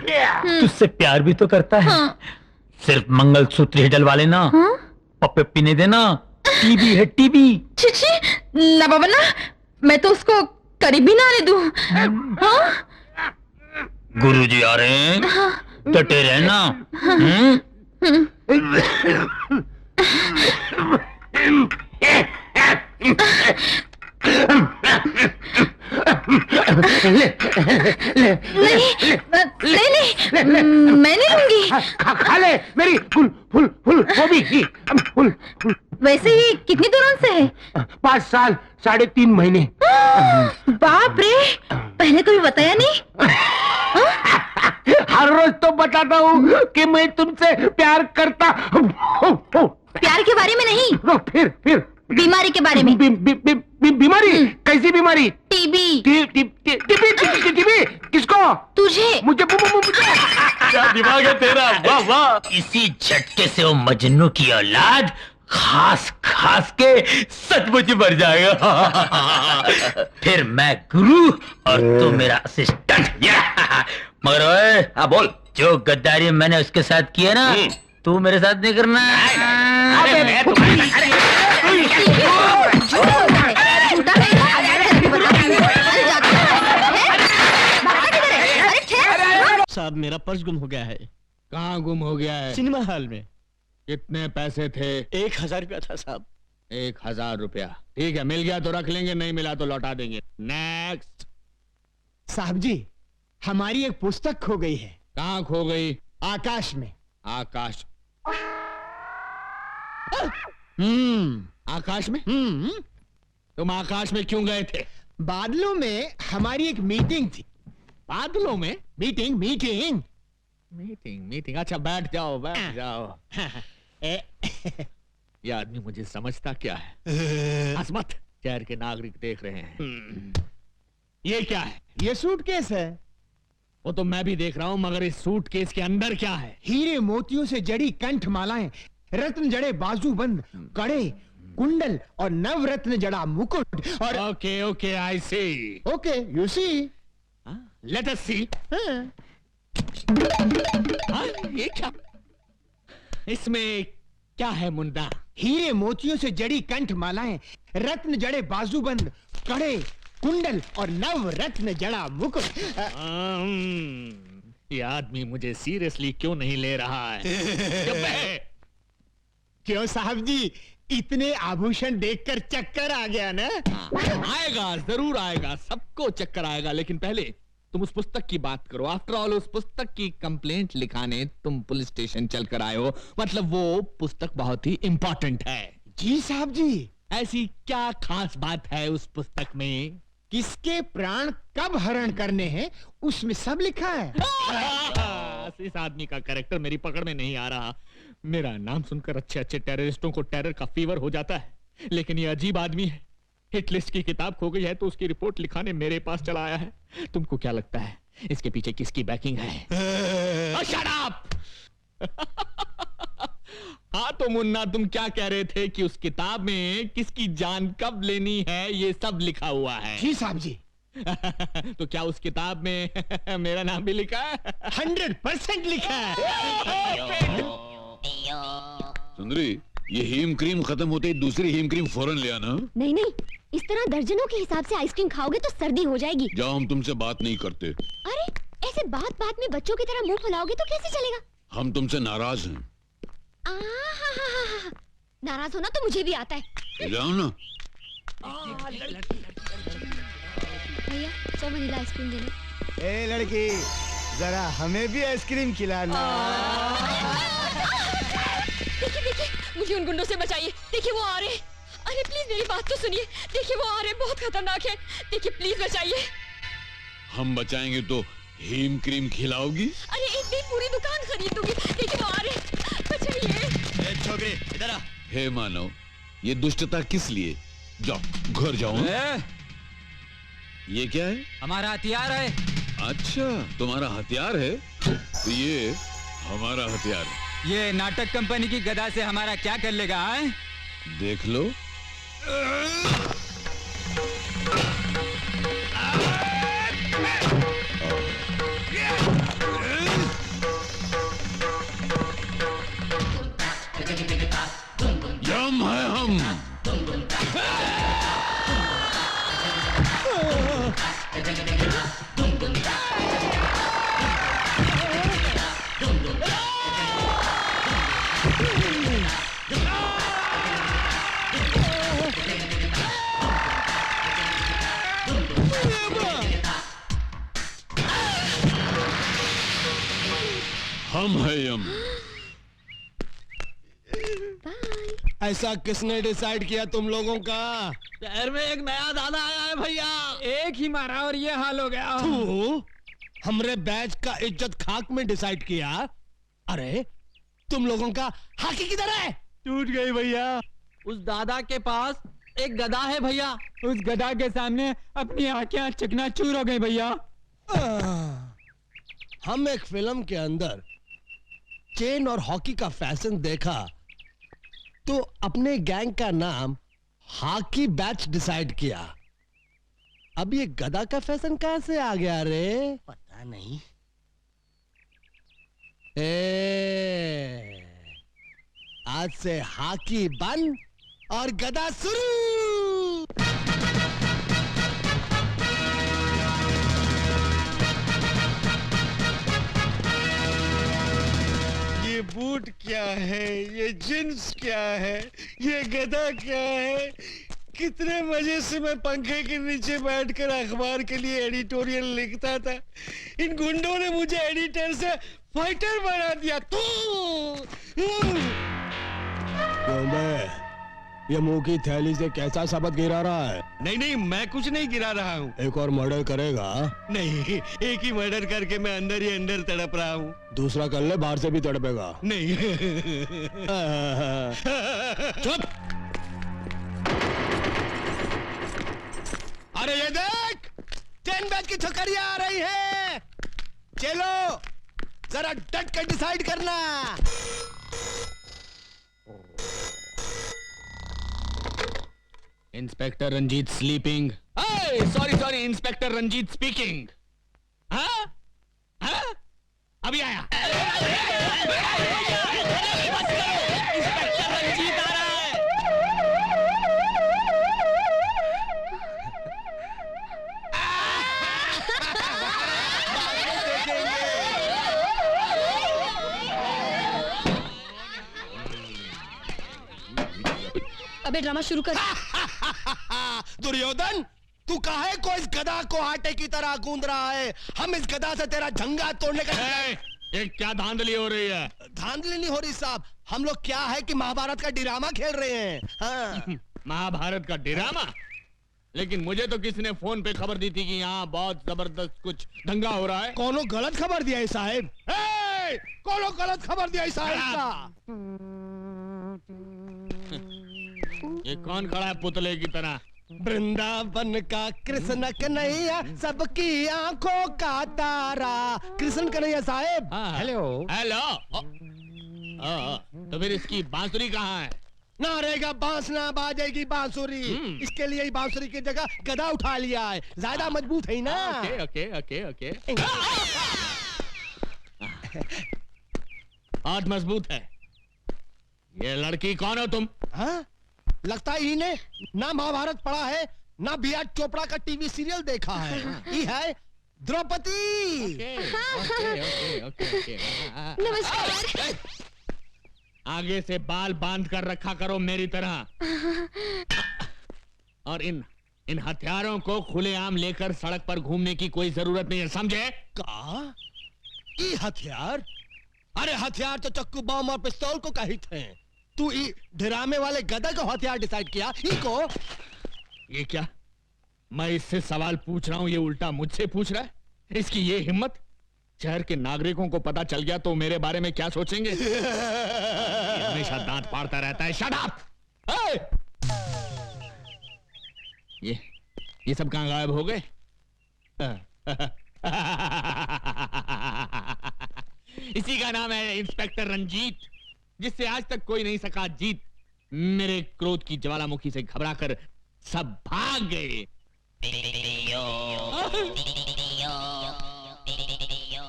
तुझसे प्यार भी तो करता है। हाँ। सिर्फ मंगलसूत्र ही डलवा लेना। हाँ? पप्पे पीने देना। टीबी है टीबी। छी ना बाबा ना, मैं तो उसको करीब भी ना आने दूं। हाँ? गुरुजी आ रहे हैं, डटे रहना। नहीं, मैं नहीं लूंगी। खा ले मेरी फुल फुल फुल वो भी फुल। वैसे ही कितनी दूर से है? 5 साल 3.5 महीने। बाप रे, पहले कभी बताया नहीं। हर रोज तो बताता हूँ कि मैं तुमसे प्यार करता हूँ। प्यार के बारे में नहीं, फिर बीमारी के बारे में। बीमारी? कैसी बीमारी? टीबी। टीबी किसको? तुझे। मुझे क्या दिमाग है तेरा, वाह वाह। इसी झटके से वो मजनू की औलाद खास खास के सचमुच मर जाएगा। फिर मैं गुरु और तू मेरा असिस्टेंट। मगर ओए, हाँ बोल। जो गद्दारी मैंने उसके साथ की है ना, तू मेरे साथ नहीं करना। झूठा नहीं है। अरे बता, अरे जाके भागना किधर है? अरे ठहर। साहब, मेरा पर्स गुम हो गया है। कहाँ गुम हो गया है? सिनेमा हॉल में। कितने पैसे थे? 1000 रुपया था साहब। 1000 रुपया। ठीक है, मिल गया तो रख लेंगे, नहीं मिला तो लौटा देंगे। नेक्स्ट। साहब जी, हमारी एक पुस्तक खो गई है। कहाँ खो गई? आकाश में। आकाश? आकाश में? तुम आकाश में क्यों गए थे? बादलों में हमारी एक मीटिंग थी। बादलों में? मीटिंग। अच्छा बैठ जाओ। ये आदमी मुझे समझता क्या है? असमत शहर के नागरिक देख रहे हैं। ये क्या है? ये सूटकेस है। वो तो मैं भी देख रहा हूँ, मगर इस सूटकेस के अंदर क्या है? हीरे मोतियों से जड़ी कंठ मालाएं, रत्न जड़े बाजूबंद, कड़े, कुंडल और नवरत्न जड़ा मुकुट और okay I see. Okay you see. Let us see. ये क्या? इसमें क्या है मुंडा? हीरे मोतियों से जड़ी कंठ मालाएं, रत्न जड़े बाजूबंद, कड़े, कुंडल और नव रत्न जड़ा मुकुट। ये आदमी मुझे सीरियसली क्यों नहीं ले रहा है? क्यों साहब जी, इतने आभूषण देखकर चक्कर आ गया ना? आएगा, जरूर आएगा, सबको चक्कर आएगा, लेकिन पहले तुम उस पुस्तक की बात करो। आफ्टर ऑल उस पुस्तक की कंप्लेंट लिखाने तुम पुलिस स्टेशन चलकर आए हो, मतलब वो पुस्तक बहुत ही इंपॉर्टेंट है। जी साहब जी। ऐसी क्या खास बात है उस पुस्तक में? किसके प्राण कब हरण करने हैं उसमें सब लिखा है। इस आदमी का कैरेक्टर मेरी पकड़ में नहीं आ रहा। मेरा नाम सुनकर अच्छे अच्छे टेररिस्टों को टेरर का फीवर हो जाता है, लेकिन ये अजीब आदमी है। हिट लिस्ट की किताब खो गई है तो उसकी रिपोर्ट लिखाने मेरे पास चला आया है। तुमको क्या लगता है इसके पीछे किसकी बैकिंग है? Shut up! हाँ तो मुन्ना, तुम क्या कह रहे थे कि उस किताब में किसकी जान कब लेनी है ये सब लिखा हुआ है? जी साहब जी। तो क्या उस किताब में मेरा नाम भी लिखा है? 100% लिखा है। सुंदरी, ये हीम क्रीम खत्म होते ही दूसरी हीम क्रीम फौरन ले आना। नहीं नहीं, इस तरह दर्जनों के हिसाब से आइसक्रीम खाओगे तो सर्दी हो जाएगी। जाओ, हम तुमसे बात नहीं करते। अरे ऐसे बात बात में बच्चों की तरह मुंह फुलाओगे तो कैसे चलेगा? हम तुमसे नाराज हैं। नाराज होना तो मुझे भी आता है। जाओ ना। भैया 100 वनीला आइसक्रीम देना। ए लड़की, जरा हमें भी आइसक्रीम खिलाना। देखिए देखिए, मुझे उन गुंडों से बचाइए। देखिए वो आ रहे हैं। अरे प्लीज मेरी बात तो सुनिए। देखिए वो आ रहे हैं, बहुत खतरनाक है। देखिए प्लीज बचाइए। हम बचाएंगे तो हीम क्रीम खिलाओगी? अरे एक दिन पूरी दुकान खरीद दूंगी। देखिए वो आ रहे हैं, बचाइए। छोकरी इधर आ। हे मानव, ये दुष्टता किस लिए? जाओ, घर जाओ। ये क्या है? हमारा हथियार है। अच्छा, तुम्हारा हथियार है तो ये हमारा हथियार है। ये नाटक कंपनी की गदा से हमारा क्या कर लेगा? है? देख लो। यम है हम। हम है यम। ऐसा किसने डिसाइड किया तुम लोगों का? शहर में एक नया दादा आया है भैया, एक ही मारा और ये हाल हो गया। तू हमरे बैच का इज्जत खाक में डिसाइड किया। अरे तुम लोगों का हाकी किधर है? टूट गई भैया। उस दादा के पास एक गदा है भैया, उस गदा के सामने अपनी आंखें चकनाचूर हो गई भैया। हम एक फिल्म के अंदर चेन और हॉकी का फैशन देखा तो अपने गैंग का नाम हॉकी बैच डिसाइड किया। अब ये गदा का फैशन कहां से आ गया रे? पता नहीं। आज से हॉकी बंद और गदा शुरू। ये बूट क्या है, ये जींस क्या है, ये गदा क्या है? कितने मजे से मैं पंखे के नीचे बैठकर अखबार के लिए एडिटोरियल लिखता था। इन गुंडों ने मुझे एडिटर से फाइटर बना दिया। ये मुंह की थैली से कैसा शब्द गिरा रहा है? नहीं नहीं, मैं कुछ नहीं गिरा रहा हूँ। एक और मर्डर करेगा? नहीं, एक ही मर्डर करके मैं अंदर ही अंदर तड़प रहा हूँ। दूसरा कर ले, बाहर से भी तड़पेगा। नहीं। चुप। अरे ये देख, 10 बैच की ठोकरियां आ रही है। चलो जरा डट कर डिसाइड करना। Inspector Ranjit sleeping. Sorry, inspector Ranjit speaking. हाँ? हाँ? अभी आया। इंस्पेक्टर रंजीत आ रहा है। अबे ड्रामा शुरू कर। दुर्योधन, तू काहे को इस गदा को आटे की तरह गूंद रहा है? हम इस गदा से तेरा झंगा तोड़ने का। ये क्या धांधली हो रही है? धांधली नहीं हो रही साहब, हम लोग क्या है कि महाभारत का ड्रामा खेल रहे हैं। हाँ। महाभारत का ड्रामा? लेकिन मुझे तो किसी ने फोन पे खबर दी थी कि यहाँ बहुत जबरदस्त कुछ दंगा हो रहा है। कोनो गलत खबर दिया है साहब। कोनो गलत खबर दिया है साहब। ये कौन खड़ा है पुतले की तरह? वृंदावन का कृष्ण कन्हैया, सबकी आंखों का तारा। कृष्ण कन्हैया साहब। Hello hello. तो फिर इसकी बांसुरी कहाँ है? ना रहेगा बांस ना बाजेगी बांसुरी। इसके लिए ही बांसुरी की जगह गदा उठा लिया है, ज्यादा मजबूत है ना। Okay okay okay okay. बहुत मजबूत है। ये लड़की कौन हो तुम? हाँ? लगता है इन्हें ना महाभारत पढ़ा है ना बी.आर. चोपड़ा का टीवी सीरियल देखा है। ये है द्रौपदी। नमस्कार। आगे से बाल बांध कर रखा करो मेरी तरह। और इन हथियारों को खुलेआम लेकर सड़क पर घूमने की कोई जरूरत नहीं है, समझे? का? ये हथियार? अरे हथियार तो चक्कू बम और पिस्तौल को कही थे। तू ड्रामे वाले गधा को हथियार डिसाइड किया? इको? ये क्या? मैं इससे सवाल पूछ रहा हूं, ये उल्टा मुझसे पूछ रहा है। इसकी ये हिम्मत! शहर के नागरिकों को पता चल गया तो मेरे बारे में क्या सोचेंगे? ये हमेशा दांत फाड़ता रहता है। Shut up! ये सब कहां गायब हो गए? इसी का नाम है इंस्पेक्टर रंजीत, जिससे आज तक कोई नहीं सका जीत। मेरे क्रोध की ज्वालामुखी से घबराकर सब भाग गए।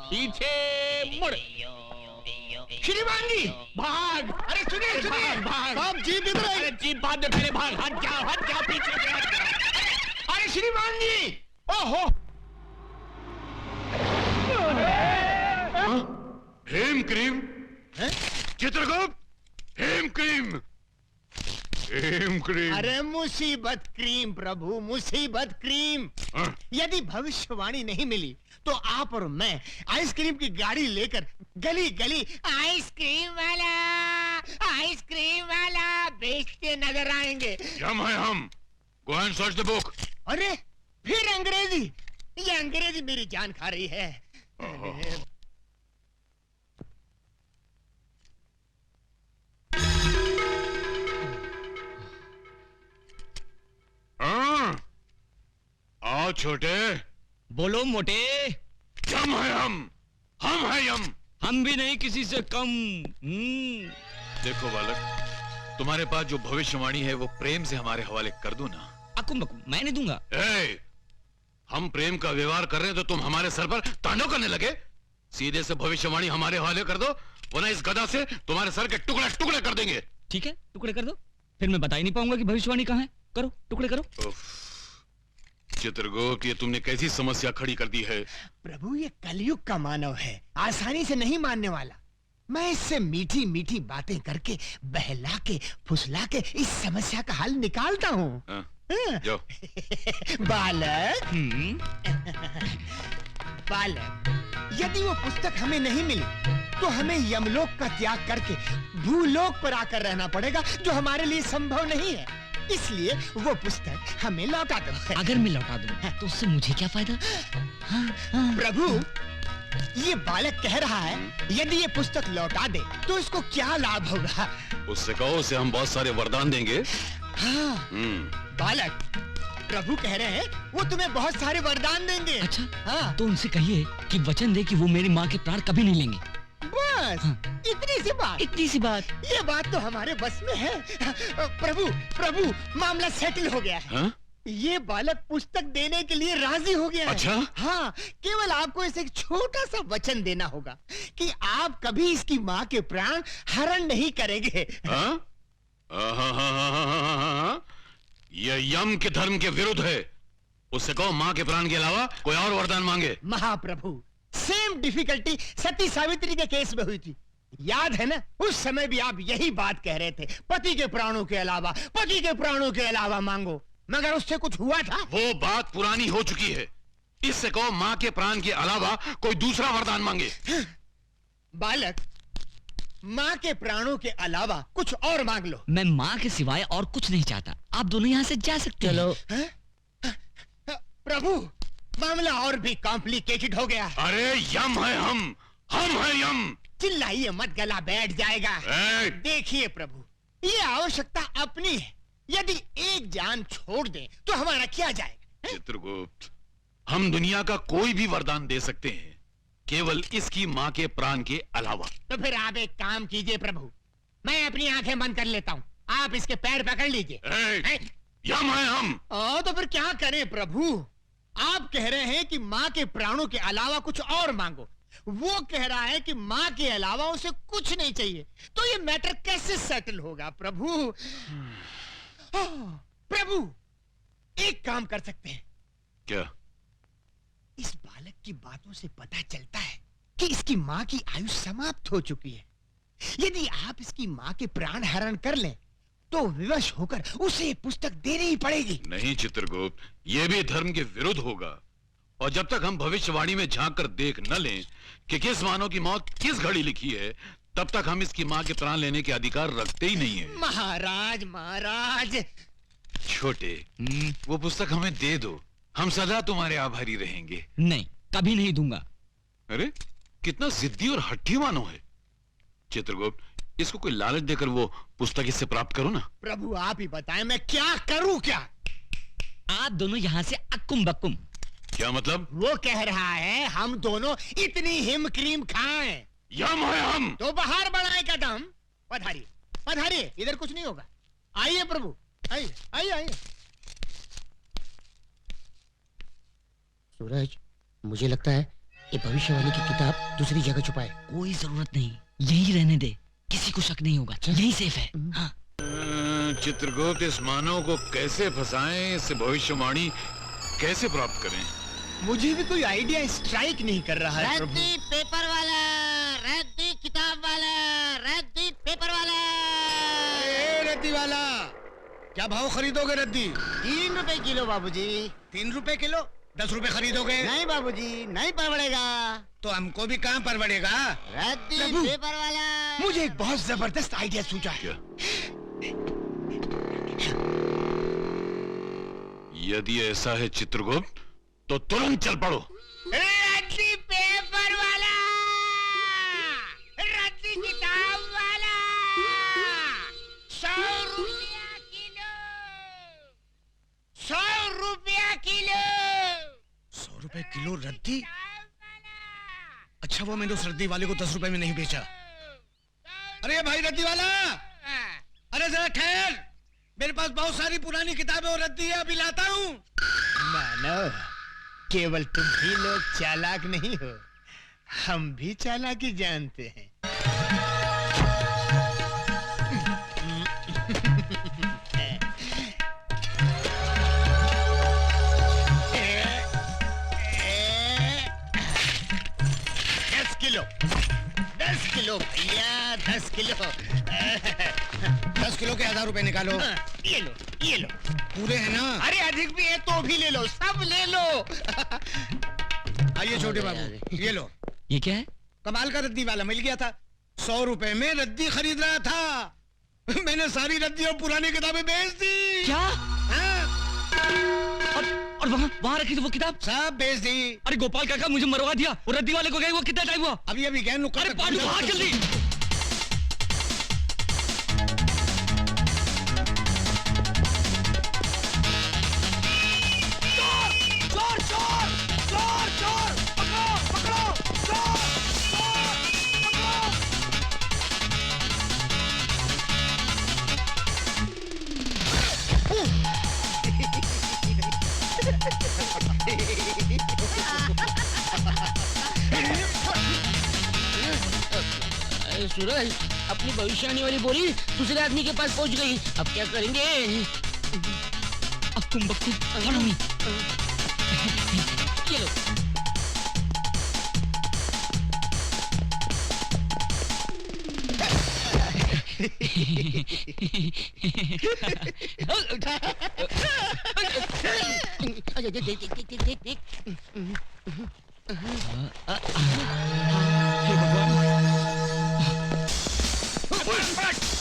पीछे मुड़। श्रीमान जी भाग! अरे सुनिए सुनिए, भाग! आप जीप इधर अरे जीप बाद में, पहले भाग। हट जाओ पीछे से हट जाओ। अरे श्रीमान जी, ओहो। हेम क्रीम, चित्रगुप्त, हेम क्रीम, हेम क्रीम। अरे मुसीबत क्रीम प्रभु, मुसीबत क्रीम। यदि भविष्यवाणी नहीं मिली तो आप और मैं आइसक्रीम की गाड़ी लेकर गली गली आइसक्रीम वाला बेचते नजर आएंगे। हम है हम। Go and search the book. अरे फिर अंग्रेजी? ये अंग्रेजी मेरी जान खा रही है। आओ छोटे। बोलो मोटे। यम है हम है यम। हम भी नहीं किसी से कम। देखो बालक, तुम्हारे पास जो भविष्यवाणी है वो प्रेम से हमारे हवाले कर दो ना। अकुम बकुम मैं नहीं दूंगा। हम प्रेम का व्यवहार कर रहे हैं तो तुम हमारे सर पर तांडव करने लगे। सीधे से भविष्यवाणी हमारे हवाले कर दो, वरना इस गदा से तुम्हारे सर के टुकड़े टुकड़े कर देंगे। ठीक है, टुकड़े कर दो। फिर मैं बता ही नहीं पाऊंगा कि भविष्यवाणी कहाँ है। करो, टुकड़े करो। चित्रगुप्त, ये तुमने कैसी समस्या खड़ी कर दी है। प्रभु ये कलयुग का मानव है, आसानी से नहीं मानने वाला। मैं इससे मीठी मीठी बातें करके बहला के फुसला के इस समस्या का हल निकालता हूँ। जाओ। बालक, बालक, यदि वो पुस्तक हमें नहीं मिली तो हमें यमलोक का त्याग करके भूलोक पर आकर रहना पड़ेगा, जो हमारे लिए संभव नहीं है। इसलिए वो पुस्तक हमें लौटा दो। अगर मैं लौटा दूं तो उससे मुझे क्या फायदा? प्रभु, ये बालक कह रहा है यदि ये पुस्तक लौटा दे तो इसको क्या लाभ होगा? उससे कहो, उसे हम बहुत सारे वरदान देंगे। हाँ, बालक, प्रभु कह रहे हैं वो तुम्हें बहुत सारे वरदान देंगे। अच्छा, हाँ। तो उनसे कहिए कि वचन दे कि वो मेरी माँ के प्राण कभी नहीं लेंगे। बस हाँ। इतनी सी बात? इतनी सी बात? ये बात तो हमारे बस में है। प्रभु, प्रभु, मामला सेटल हो गया है। हाँ? ये बालक पुस्तक देने के लिए राजी हो गया है। अच्छा? हाँ, केवल आपको इसे एक छोटा सा वचन देना होगा कि आप कभी इसकी माँ के प्राण हरण नहीं करेंगे। हाँ? यह यम के धर्म के विरुद्ध है। उससे कहो माँ के प्राण के अलावा कोई और वरदान मांगे। महाप्रभु, सेम डिफिकल्टी सती सावित्री के केस में हुई थी, याद है ना? उस समय भी आप यही बात कह रहे थे, पति के प्राणों के अलावा मांगो, मगर उससे कुछ हुआ था? वो बात पुरानी हो चुकी है। इससे कहो माँ के प्राण के अलावा कोई दूसरा वरदान मांगे। बालक, माँ के प्राणों के अलावा कुछ और मांग लो। मैं माँ के सिवाय और कुछ नहीं चाहता। आप दोनों यहाँ से जा सकते हैं। चलो। प्रभु मामला और भी कॉम्प्लिकेटेड हो गया। अरे यम है हम है यम। चिल्लाइए मत, गला बैठ जाएगा। देखिए प्रभु, ये आवश्यकता अपनी है, यदि एक जान छोड़ दें तो हमारा क्या जाएगा? चित्रगुप्त, हम दुनिया का कोई भी वरदान दे सकते हैं, केवल इसकी माँ के प्राण के अलावा। तो फिर आप एक काम कीजिए प्रभु, मैं अपनी आंखें बंद कर लेता हूँ, आप इसके पैर पकड़ लीजिए। यम है हम। तो फिर क्या करें प्रभु? आप कह रहे हैं कि माँ के प्राणों के अलावा कुछ और मांगो, वो कह रहा है कि माँ के अलावा उसे कुछ नहीं चाहिए, तो ये मैटर कैसे सेटल होगा प्रभु? प्रभु एक काम कर सकते हैं क्या? इस बालक की बातों से पता चलता है कि इसकी माँ की आयु समाप्त हो चुकी है। यदि आप इसकी माँ के प्राण हरण कर लें तो विवश होकर उसे ये पुस्तक देनी ही पड़ेगी। नहीं चित्रगुप्त, ये भी धर्म के विरुद्ध होगा, और जब तक हम भविष्यवाणी में झांक कर देख न लें कि किस मानव की मौत किस घड़ी लिखी है, तब तक हम इसकी माँ के प्राण लेने के अधिकार रखते ही नहीं है। महाराज महाराज। छोटे, वो पुस्तक हमें दे दो, हम सदा तुम्हारे आभारी रहेंगे। नहीं, कभी नहीं दूंगा। अरे कितना जिद्दी और हट्टी मानो है। चित्रगुप्त, इसको कोई लालच देकर वो पुस्तक इससे प्राप्त करो ना। प्रभु आप ही बताएं, मैं क्या करूं? क्या आप दोनों यहाँ से अक्कुम बक्कुम। क्या मतलब? वो कह रहा है हम दोनों इतनी हिम क्रीम खाएं। यम है हम। तो बाहर बढ़ाए कदम। पधारिए पधारिए, इधर कुछ नहीं होगा। आइए प्रभु, आइए आइए आइए। सूरज, मुझे लगता है ये भविष्यवाणी की किताब दूसरी जगह छुपाए। कोई जरूरत नहीं, यही रहने दे, किसी को शक नहीं होगा, यही सेफ है। हाँ। चित्रगुप्त, इस मानव को कैसे फंसाएं, इससे भविष्यवाणी कैसे प्राप्त करें? मुझे भी कोई आइडिया स्ट्राइक नहीं कर रहा है प्रभु। रद्दी पेपर वाला, रद्दी किताब वाला, रद्दी पेपर वाला। रद्दी वाला, क्या भाव खरीदोगे रद्दी? 3 रुपए किलो बाबूजी। 3 रुपए किलो? 10 रुपए खरीदोगे? नहीं बाबूजी, नहीं परवड़ेगा। तो हमको भी कहाँ परवड़ेगा? रद्दी प्रभु, पेपर वाला। मुझे एक बहुत जबरदस्त आइडिया सूझा है। यदि ऐसा है चित्रगुप्त, तो तुरंत चल पड़ो। रद्दी पेपर वाला, रद्दी किताब वाला, 100 रुपया किलो, 100 रुपया किलो। 100 रुपए किलो रद्दी? अच्छा, वो मैंने उस रद्दी वाले को 10 रुपए में नहीं बेचा। अरे भाई रद्दी वाला, अरे जरा ठहर, मेरे पास बहुत सारी पुरानी किताबें और रद्दी है, अभी लाता हूँ। मानव, केवल तुम ही लोग चालाक नहीं हो, हम भी चालाकी जानते हैं। दस किलो भैया, 10 किलो। 10 किलो के 1000 रुपए निकालो। ये लो, ये लो। पूरे हैं ना? अरे अधिक भी है तो भी ले लो, सब ले लो। आइए छोटे बाबू, ये लो। ये क्या है? कमाल का रद्दी वाला मिल गया था, 100 रुपए में रद्दी खरीद रहा था। मैंने सारी रद्दी और पुरानी किताबें बेच दी। क्या? और वहाँ रखी थी वो किताब? सब बेच दी। अरे गोपाल काका, मुझे मरवा दिया। वो रद्दी वाले को गए वो कितना टाइम हुआ? अभी अभी गए। अरे पांडू, भाग जल्दी। सूरज, अपनी भविष्यवाणी वाली बोली दूसरे आदमी के पास पहुंच गई, अब क्या करेंगे? अब तुम बक्कू, follow me। ये लो।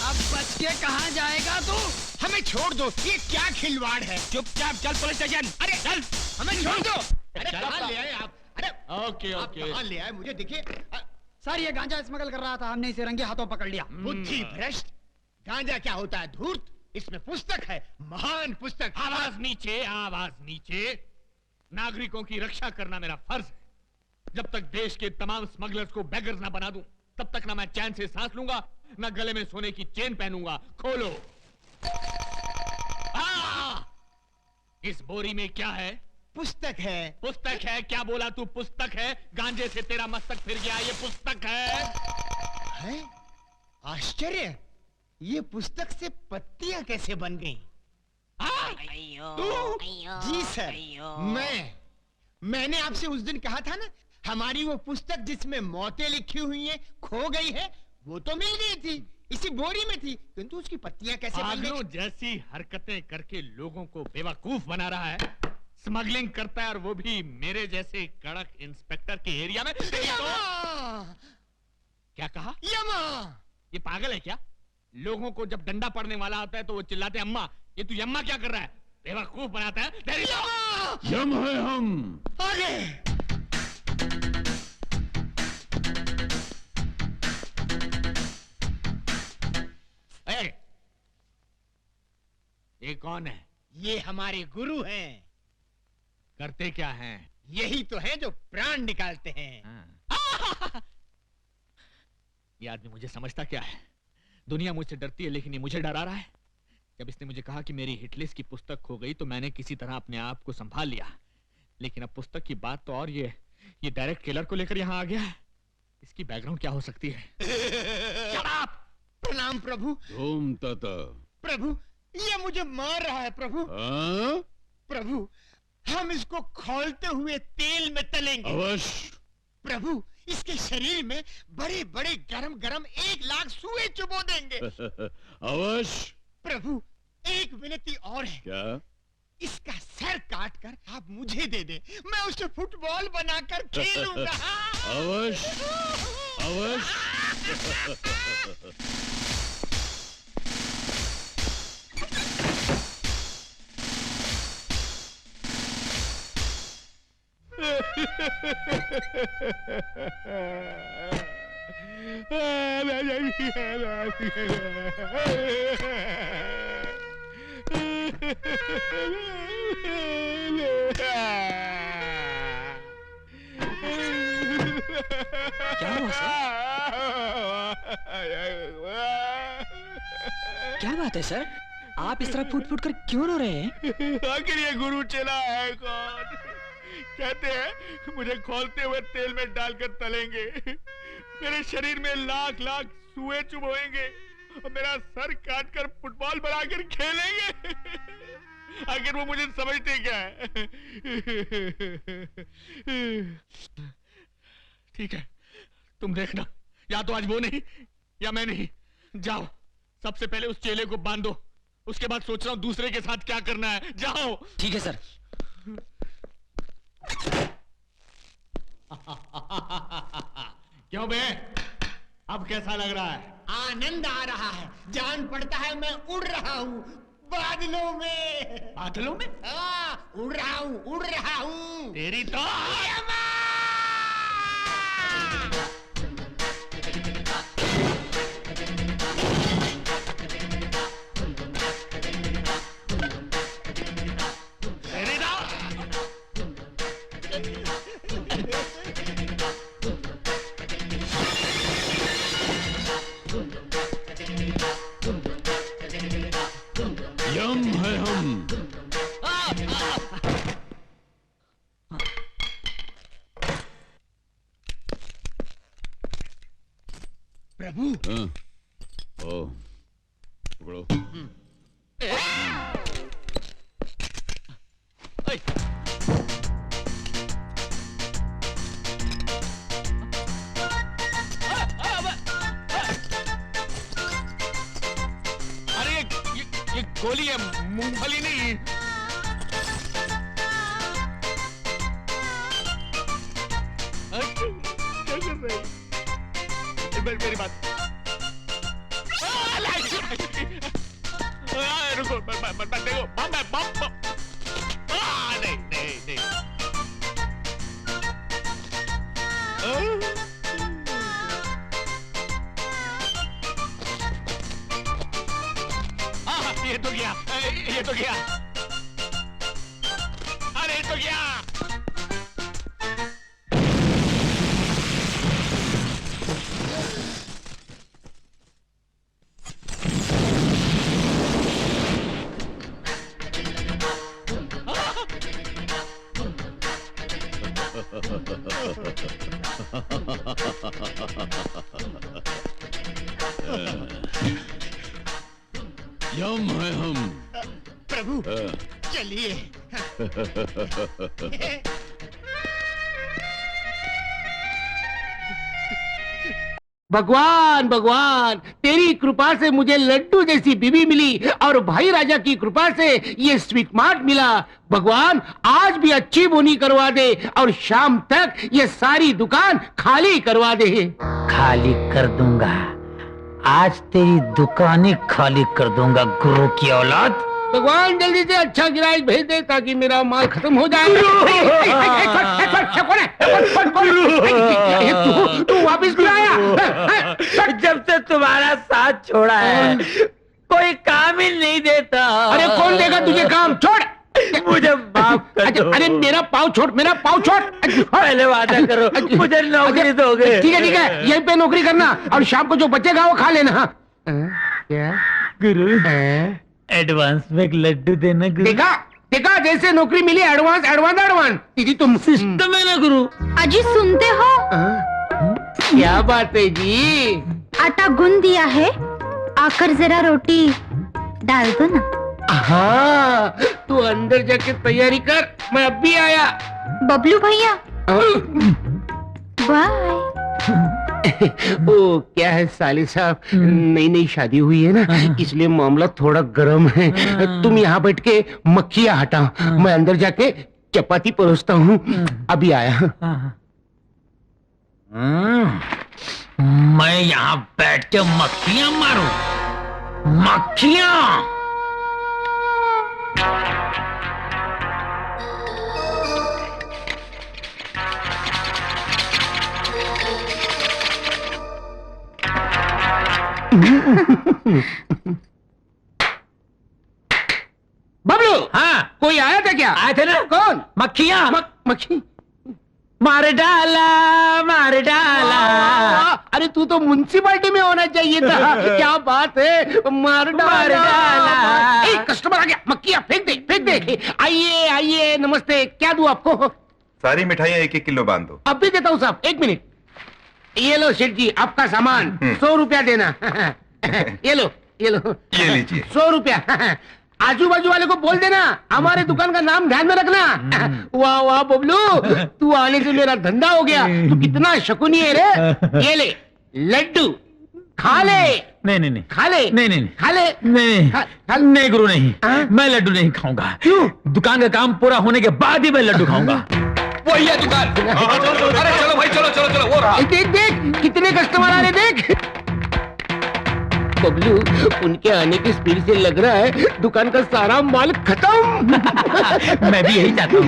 अब बच के कहाँ जाएगा तू? हमें छोड़ दो दो, ये क्या खिलवाड़ है? चुपचाप चल पुलिस स्टेशन। अरे चल, हमें छोड़ दो। अरे चल, कहाँ ले आए आप? अरे ओके आप ओके। कहाँ ले आए? मुझे देखिए। सर ये गांजा स्मगल कर रहा था, हमने इसे रंगे हाथों पकड़ लिया। बुद्धि भ्रष्ट। गांजा क्या होता है? धूर्त। इसमें पुस्तक है, महान पुस्तक। आवाज नीचे, आवाज नीचे। नागरिकों की रक्षा करना मेरा फर्ज है। जब तक देश के तमाम स्मगलर्स को बेगर्स ना बना दूं, तब तक ना मैं चैन से सांस लूंगा, ना गले में सोने की चेन पहनूंगा। खोलो। इस बोरी में क्या है? पुस्तक है। पुस्तक है? क्या बोला तू? पुस्तक है? गांजे से तेरा मस्तक फिर गया, ये पुस्तक है। आश्चर्य, ये पुस्तक से पत्तियां कैसे बन गई? जी सर, मैंने आपसे उस दिन कहा था ना, हमारी वो पुस्तक जिसमें मौतें लिखी हुई हैं खो गई है, वो तो मिल गई थी, इसी बोरी में थी, किंतु उसकी पत्तियां कैसे बन गई? जैसी हरकतें करके लोगों को बेवकूफ बना रहा है, स्मगलिंग करता है, और वो भी मेरे जैसे कड़क इंस्पेक्टर के एरिया में। क्या कहा? यमा। ये पागल है क्या? लोगों को जब डंडा पड़ने वाला होता है तो वो चिल्लाते हैं अम्मा। ये तू यम्मा क्या कर रहा है? बेवकूफ बनाता है। यम है हम। आगे। ये कौन है? ये हमारे गुरु हैं। करते क्या हैं? यही तो है जो प्राण निकालते हैं। ये आदमी मुझे समझता क्या है? दुनिया मुझसे डरती है, लेकिन ये मुझे डरा रहा है। जब इसने मुझे कहा कि मेरी हिटलिस्ट की पुस्तक खो गई तो मैंने किसी तरह अपने आप को संभाल लिया, लेकिन अब पुस्तक की बात तो और ये डायरेक्ट किलर को लेकर यहाँ आ गया है। इसकी बैकग्राउंड क्या हो सकती है? प्रणाम प्रभु। धूम तता। प्रभु, ये मुझे मार रहा है प्रभु। प्रभु, हम इसको खौलते हुए तेल में तलेंगे। अवश्य। प्रभु, इसके शरीर में बड़े बड़े गरम गरम 1 लाख सुए चुबो देंगे। अवश्य। प्रभु, एक विनती और है। क्या? इसका सर काट कर आप मुझे दे दे, मैं उसे फुटबॉल बनाकर खेलूंगा। अवश्य अवश्य। क्या हुआ सर? क्या बात है सर? आप इस तरह फूट फूट कर क्यों रो रहे हैं? आखिर ये गुरु चला है कौन? कहते हैं मुझे खोलते हुए तेल में डालकर तलेंगे, मेरे शरीर में लाख लाख सुए चुभोएंगे और मेरा सर काटकर फुटबॉल बनाकर खेलेंगे। आखिर वो मुझे समझते क्या है? ठीक है, तुम देखना, या तो आज वो नहीं या मैं नहीं। जाओ, सबसे पहले उस चेले को बांधो, उसके बाद सोच रहा हूं दूसरे के साथ क्या करना है। जाओ। ठीक है सर। क्यों बे, अब कैसा लग रहा है? आनंद आ रहा है, जान पड़ता है मैं उड़ रहा हूँ बादलों में। बादलों में? उड़ रहा हूँ, उड़ रहा हूँ। तेरी तो यम है हम। प्रभु। ओ, पकड़ो। अरे ये गोली है, मूंगफली नहीं। क्या कर रहे हैं? मेरी बात। रुको देखो नहीं नहीं नहीं ये तो गया ये तो गया अरे ये तो गया यम है हम प्रभु चलिए। भगवान भगवान, तेरी कृपा से मुझे लड्डू जैसी बीवी मिली और भाई राजा की कृपा से ये स्वीट मार्ट मिला। भगवान आज भी अच्छी बोनी करवा दे और शाम तक ये सारी दुकान खाली करवा दे। खाली कर दूंगा, आज तेरी दुकानें खाली कर दूंगा गुरु की औलाद। भगवान जल्दी से अच्छा ग्राहक भेज दे ताकि मेरा माल खत्म हो जाए। तू वापिस क्यों आया? जब से तुम्हारा साथ छोड़ा है कोई काम ही नहीं देता। अरे कौन देगा तुझे काम? छोड़ मुझे माफ कर दो। अरे मेरा पाँव छोड़, मेरा पाँव छोड़। पहले वादा करो मुझे नौकरी दोगे। ठीक है यहीं पे नौकरी करना और शाम को जो बचेगा वो खा लेना। क्या गुरु एडवांस में एक लड्डू देना गुरु। देखा देखा, जैसे नौकरी मिली एडवांस एडवांस एडवांस। दीदी तुम सिस्टम है ना गुरु। अजी सुनते हो? क्या बात है जी? आटा गूंद दिया है, आकर जरा रोटी डाल दो ना। हाँ तू अंदर जाके तैयारी कर, मैं अब भी आया। बबलू भैया बाय। ओ क्या है साले साहब, नई नई शादी हुई है ना, इसलिए मामला थोड़ा गर्म है। तुम यहाँ बैठ के मक्खियाँ हटाओ, मैं अंदर जाके चपाती परोसता हूँ। अभी आया। मैं यहाँ बैठ के मक्खियाँ मारूं? मक्खियाँ? बबलू। हाँ कोई आया था क्या? आए थे ना। कौन? मक्खियाँ। मक्खी मार डाला मार डाला। अरे तू तो म्युनिसिपालिटी में होना चाहिए था। क्या बात है, मार डाला। एक कस्टमर आ गया, मक्खियाँ फेंक दे फेंक दे। आइए आइए, नमस्ते, क्या दूं आपको? सारी मिठाइयाँ 1-1 किलो बांध दो। अब भी देता हूँ साहब, 1 मिनट। ये लो सेठ जी आपका सामान, 100 रुपया देना। ये लो ये लीजिए 100 रुपया। आजू बाजू वाले को बोल देना हमारे दुकान का नाम ध्यान में रखना। वाह वाह बबलू, तू आने से मेरा धंधा हो गया। तू कितना शकुनी है रे। ये ले लड्डू, खा ले। नहीं नहीं नहीं खा ले। नहीं नहीं खा ले। नहीं नहीं गुरु नहीं, मैं लड्डू नहीं खाऊंगा। क्यों? दुकान का काम पूरा होने के बाद ही मैं लड्डू खाऊंगा। वही है दुकान। अरे चलो भाई चलो चलो चलो, वो रहा। देख देख कितने कस्टमर आ रहे, देख। बबलू उनके आने की स्पीड से लग रहा है दुकान का सारा माल खत्म। मैं भी यही चाहता हूँ।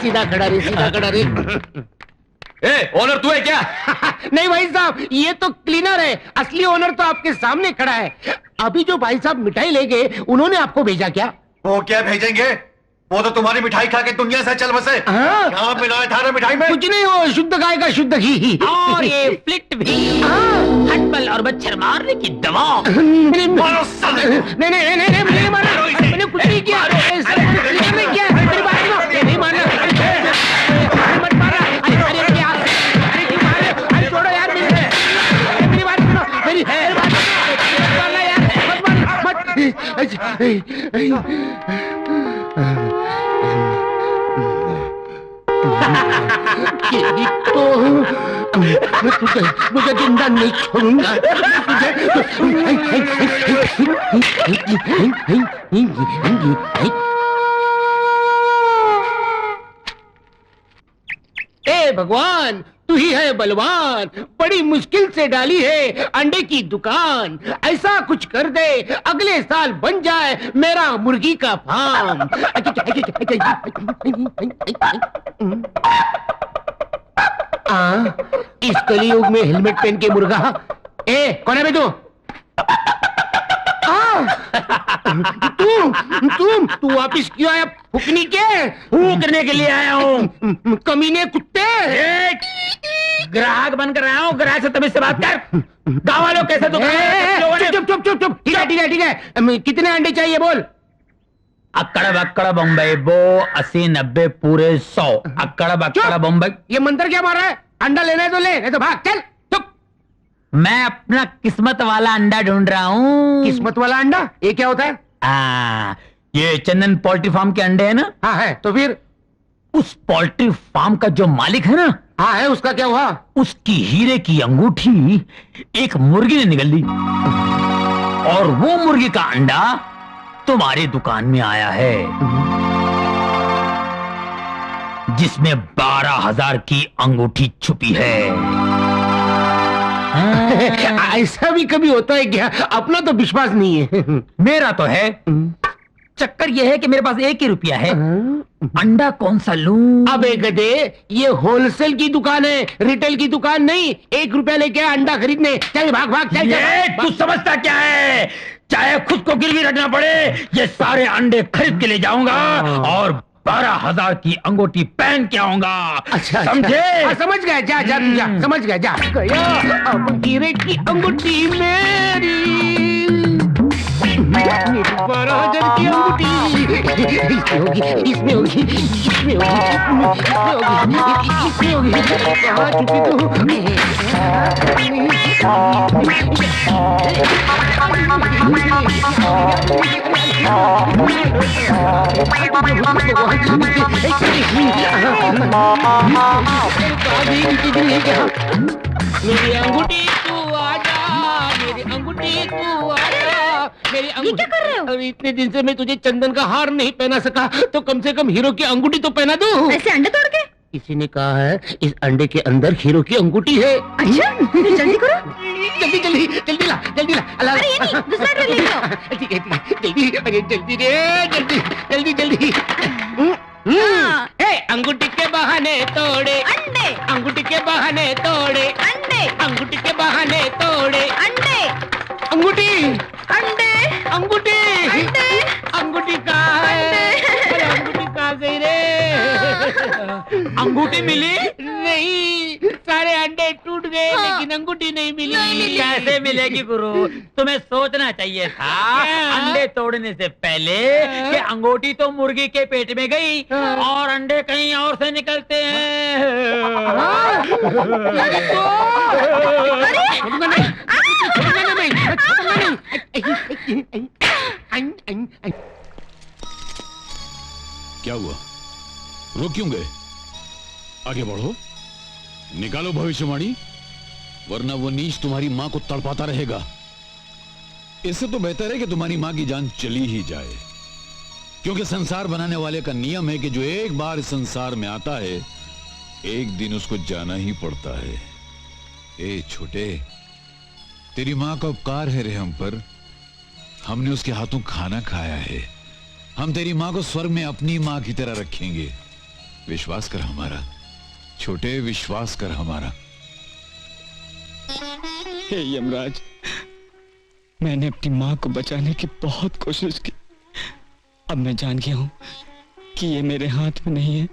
सीधा खड़ा रे, सीधा खड़ा रे। ए, ओनर तू है क्या? नहीं भाई साहब, ये तो क्लीनर है, असली ओनर तो आपके सामने खड़ा है। अभी जो भाई साहब मिठाई ले गए, उन्होंने आपको भेजा क्या? वो क्या भेजेंगे? वो तो तुम्हारी मिठाई खा के दुनिया से चल बसे। क्या मिलाया था मिठाई में? कुछ नहीं, हो शुद्ध गाय का शुद्ध घी और ये फ्लिट भी, हटबल और मच्छर मारने की दवा। नहीं मैंने मारा, मैंने कुछ नहीं किया। नहीं किया, मेरी बात सुनो, नहीं मारना। मत मारा, अरे क्या, अरे क्यों मार रहे हो? अरे छोड़ो यार, मेरी बात सुनो, मेरी बात सुनो, मत मारना यार, मत मारना, मुझे जिंदा नहीं छोड़ूंगा। ए भगवान, तू ही है बलवान, बड़ी मुश्किल से डाली है अंडे की दुकान। ऐसा कुछ कर दे अगले साल बन जाए मेरा मुर्गी का फार्म। इस कलयुग में हेलमेट पहन के मुर्गा। कौन है बे तू? तू वापिस क्यों आया? फूकनी के फूकने के लिए आया हूँ। कमीने कुत्ते। ग्राहक बनकर आया हूँ, ग्राहक से तमीज से बात कर। गाँव वालों कैसे चुप चुप चुप चुप। ठीक है ठीक है ठीक है। कितने अंडे चाहिए बोल? अक्कड़ बक्कड़ बम्बई बो 80 90 पूरे 100। अक्कड़ बक्कड़ बम्बई। ये मंत्र क्या मार रहा है? अंडा लेना है तो ले, नहीं तो भाग चल। मैं अपना किस्मत वाला अंडा ढूंढ रहा हूँ। किस्मत वाला अंडा? ये क्या होता है? ये चंदन पोल्ट्री फार्म के अंडे है ना? हाँ है। तो फिर उस पोल्ट्री फार्म का जो मालिक है ना? हाँ है। उसका क्या हुआ? उसकी हीरे की अंगूठी एक मुर्गी ने निगल ली और वो मुर्गी का अंडा तुम्हारी दुकान में आया है, जिसमें 12,000 की अंगूठी छुपी है। ऐसा भी कभी होता है क्या? अपना तो विश्वास नहीं है। मेरा तो है। चक्कर यह है कि मेरे पास 1 ही रुपया है। अंडा कौन सा लूं? अबे गधे, ये होलसेल की दुकान है, रिटेल की दुकान नहीं। 1 रुपया लेके अंडा खरीदने। चल भाग भाग चल। तू समझता क्या है? चाहे खुद को गिरवी रखना पड़े, ये सारे अंडे खरीद के ले जाऊंगा और 12,000 की अंगूठी पहन के आऊंगा। अच्छा समझे? समझ गया। जा जा तू जा। समझ गया। जा गया। अब हीरे की अंगूठी मेरी 12,000 की अंगूठी इसमें होगी, इसमें होगी, इसमें होगी। कहाँ छुपी मेरी अंगूठी तू आजा, मेरी अंगूठी तू आजा, मेरी अंगूठी। ये क्या कर रहे हो? अरे इतने दिन से मैं तुझे चंदन का हार नहीं पहना सका, तो कम से कम हीरो की अंगूठी तो पहना दूं। ऐसे अंडे तोड़ के? किसी ने कहा है इस अंडे के अंदर हीरो की अंगूठी है। अच्छा, फिर जल्दी करो। जल्दी जल्दी जल्दी ला, जल्दी ला। अरे ये नहीं, दूसरा अंडा ले लो। ठीक है जल्दी। अरे जल्दी रे, जल्दी जल्दी जल्दी। अंगूठी के बहाने तोड़े अंडे, अंगूठी के बहाने तोड़े अंडे, अंगूठी के बहाने तोड़े अंडे, अंगूठी, अंडे, अंगूठी, अंडे, अंगूठी कहाँ है? अरे अंगूठी कहाँ गई रे? अंगूठी मिली नहीं, सारे अंडे टूट गए। लेकिन अंगूठी नहीं मिली। कैसे मिलेगी गुरु? तुम्हें सोचना चाहिए था अंडे तोड़ने से पहले कि अंगूठी तो मुर्गी के पेट में गई और अंडे कहीं और से निकलते हैं। क्या हुआ? रुक क्यों गए? आगे बढ़ो, निकालो भविष्यवाणी, वरना वो नीच तुम्हारी मां को तड़पाता रहेगा। इससे तो बेहतर है कि तुम्हारी मां की जान चली ही जाए, क्योंकि संसार बनाने वाले का नियम है कि जो एक बार इस संसार में आता है, एक दिन उसको जाना ही पड़ता है। ए छोटे, तेरी मां का उपकार है रे हम पर। हमने उसके हाथों खाना खाया है। हम तेरी मां को स्वर्ग में अपनी मां की तरह रखेंगे। विश्वास कर हमारा छोटे, विश्वास कर हमारा। हे यमराज, मैंने अपनी मां को बचाने की बहुत कोशिश की। अब मैं जान गया हूं कि ये मेरे हाथ में नहीं है।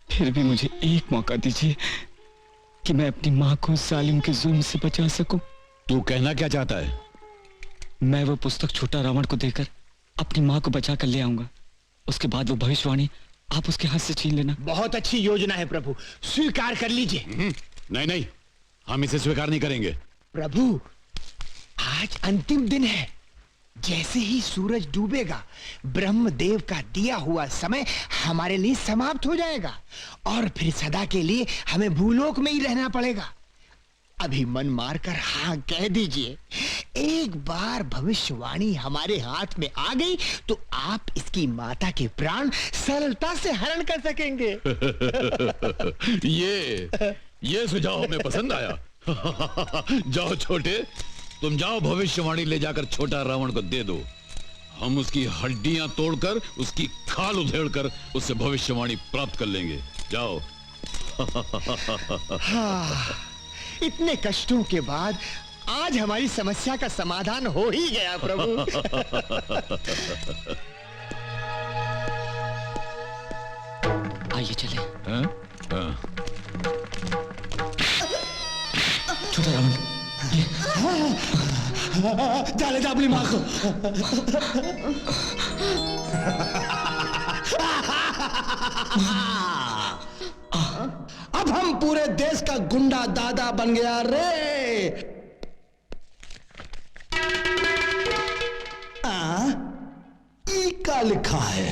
फिर भी मुझे एक मौका दीजिए कि मैं अपनी मां को जालिम के जुल्म से बचा सकूं। तू कहना क्या चाहता है? मैं वो पुस्तक छोटा रावण को देकर अपनी मां को बचा कर ले आऊंगा। उसके बाद वो भविष्यवाणी आप उसके हाथ से छीन लेना। बहुत अच्छी योजना है प्रभु, स्वीकार कर लीजिए। नहीं नहीं, हम इसे स्वीकार नहीं करेंगे। प्रभु, आज अंतिम दिन है। जैसे ही सूरज डूबेगा, ब्रह्मदेव का दिया हुआ समय हमारे लिए समाप्त हो जाएगा और फिर सदा के लिए हमें भूलोक में ही रहना पड़ेगा। अभी मन मारकर हाँ कह दीजिए। एक बार भविष्यवाणी हमारे हाथ में आ गई तो आप इसकी माता के प्राण सरलता से हरण कर सकेंगे। ये सुझाव हमें पसंद आया। जाओ छोटे, तुम जाओ भविष्यवाणी ले जाकर छोटा रावण को दे दो। हम उसकी हड्डियां तोड़कर उसकी खाल उधेड़कर उससे भविष्यवाणी प्राप्त कर लेंगे। जाओ। हाँ, इतने कष्टों के बाद आज हमारी समस्या का समाधान हो ही गया प्रभु। आइए चले। छोटा रावण, जाले जा अपनी माँ को। अब हम पूरे देश का गुंडा दादा बन गया रे। ई का लिखा है,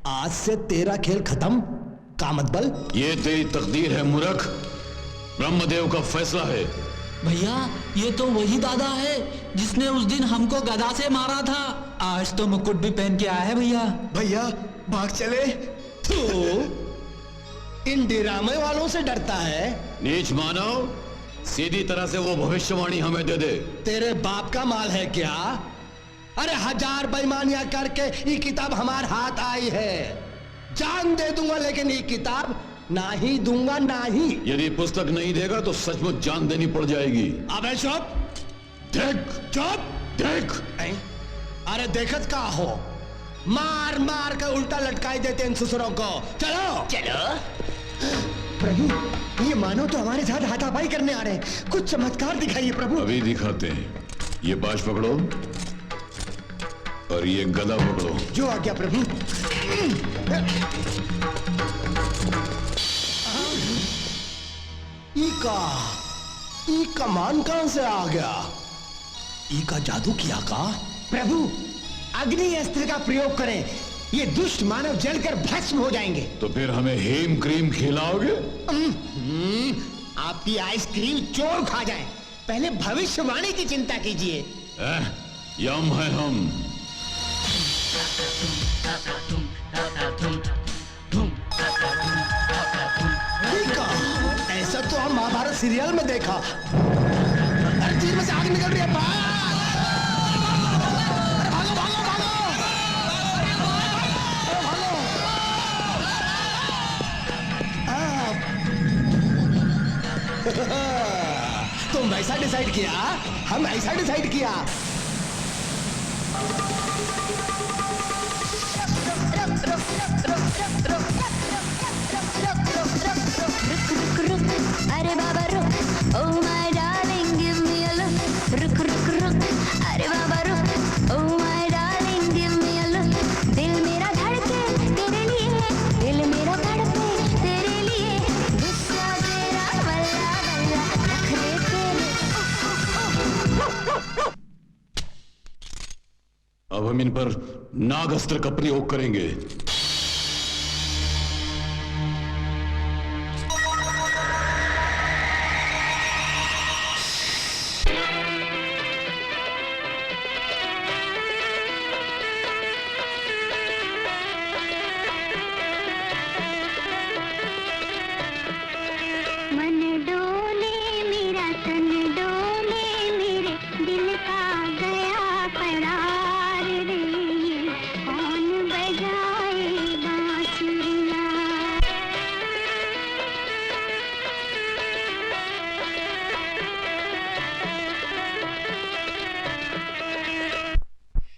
आज से तेरा खेल खत्म। कामतबल, ये तेरी तकदीर है मूर्ख, ब्रह्मदेव का फैसला है। भैया ये तो वही दादा है जिसने उस दिन हमको गदा से मारा था। आज तो मुकुट भी पहन के आया है भैया। भैया भाग चले। तो इन डरामे वालों से डरता है। नीच मानव, सीधी तरह से वो भविष्यवाणी हमें दे दे। तेरे बाप का माल है क्या? अरे 1000 बेईमानियां करके ये किताब हमारे हाथ आई है। जान दे दूंगा लेकिन ये किताब ना ही दूंगा, ना ही। यदि पुस्तक नहीं देगा तो सचमुच जान देनी पड़ जाएगी। अबे चुप, देख चुप, देख। अरे देखत का हो, मार मार कर उल्टा लटकाई देते इन ससुरों को। चलो चलो। प्रभु, ये मानो तो हमारे साथ हाथापाई करने आ रहे हैं। कुछ चमत्कार दिखाइए प्रभु। अभी दिखाते हैं। ये बाज पकड़ो और ये गदा पकड़ो। जो आज्ञा प्रभु। ई कमान कहां से आ गया? ई का जादू किया का? प्रभु, अग्नि अस्त्र का प्रयोग करें, ये दुष्ट मानव जलकर भस्म हो जाएंगे। तो फिर हमें हेम क्रीम खिलाओगे? आपकी आइसक्रीम चोर खा जाए। पहले भविष्यवाणी की चिंता कीजिए। यम है हम। ऐसा तो हम महाभारत सीरियल में देखा। अरे तीर में से आग निकल रही है। भागो भागो भागो। तुम वैसा डिसाइड किया, हम ऐसा डिसाइड किया। अरे बाबा रुक, oh my darling give me a look, रुक रुक रुक, अरे बाबा रुक, oh my darling give me a look, दिल मेरा धड़के तेरे लिए, दिल मेरा धड़के तेरे लिए, गुस्सा तेरा बल्ला बल्ला रख दे तेरे। अब हम इन पर नाग अस्त्र का प्रयोग करेंगे।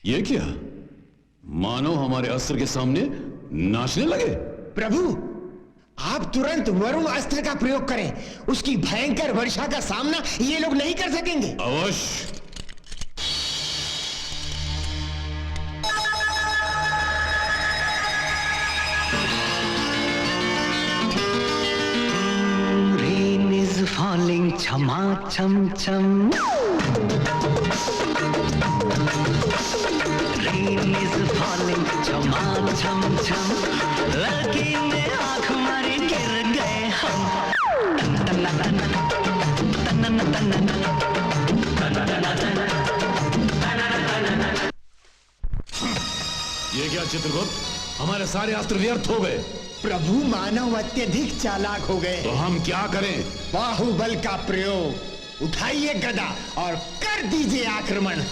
ये क्या? मानो हमारे अस्त्र के सामने नाचने लगे। प्रभु, आप तुरंत वरुण अस्त्र का प्रयोग करें। उसकी भयंकर वर्षा का सामना ये लोग नहीं कर सकेंगे। अवश्य। Rain is falling, chama cham cham. Rain is falling, chama cham cham. लड़की ने आँख मारी गिर गए हम. तन तन तन तन तन ये क्या चित्रगुप्त, हमारे सारे अस्त्र व्यर्थ हो गए। प्रभु, मानव अत्यधिक चालाक हो गए। तो हम क्या करें? बाहुबल का प्रयोग। उठाइए गदा और कर दीजिए आक्रमण।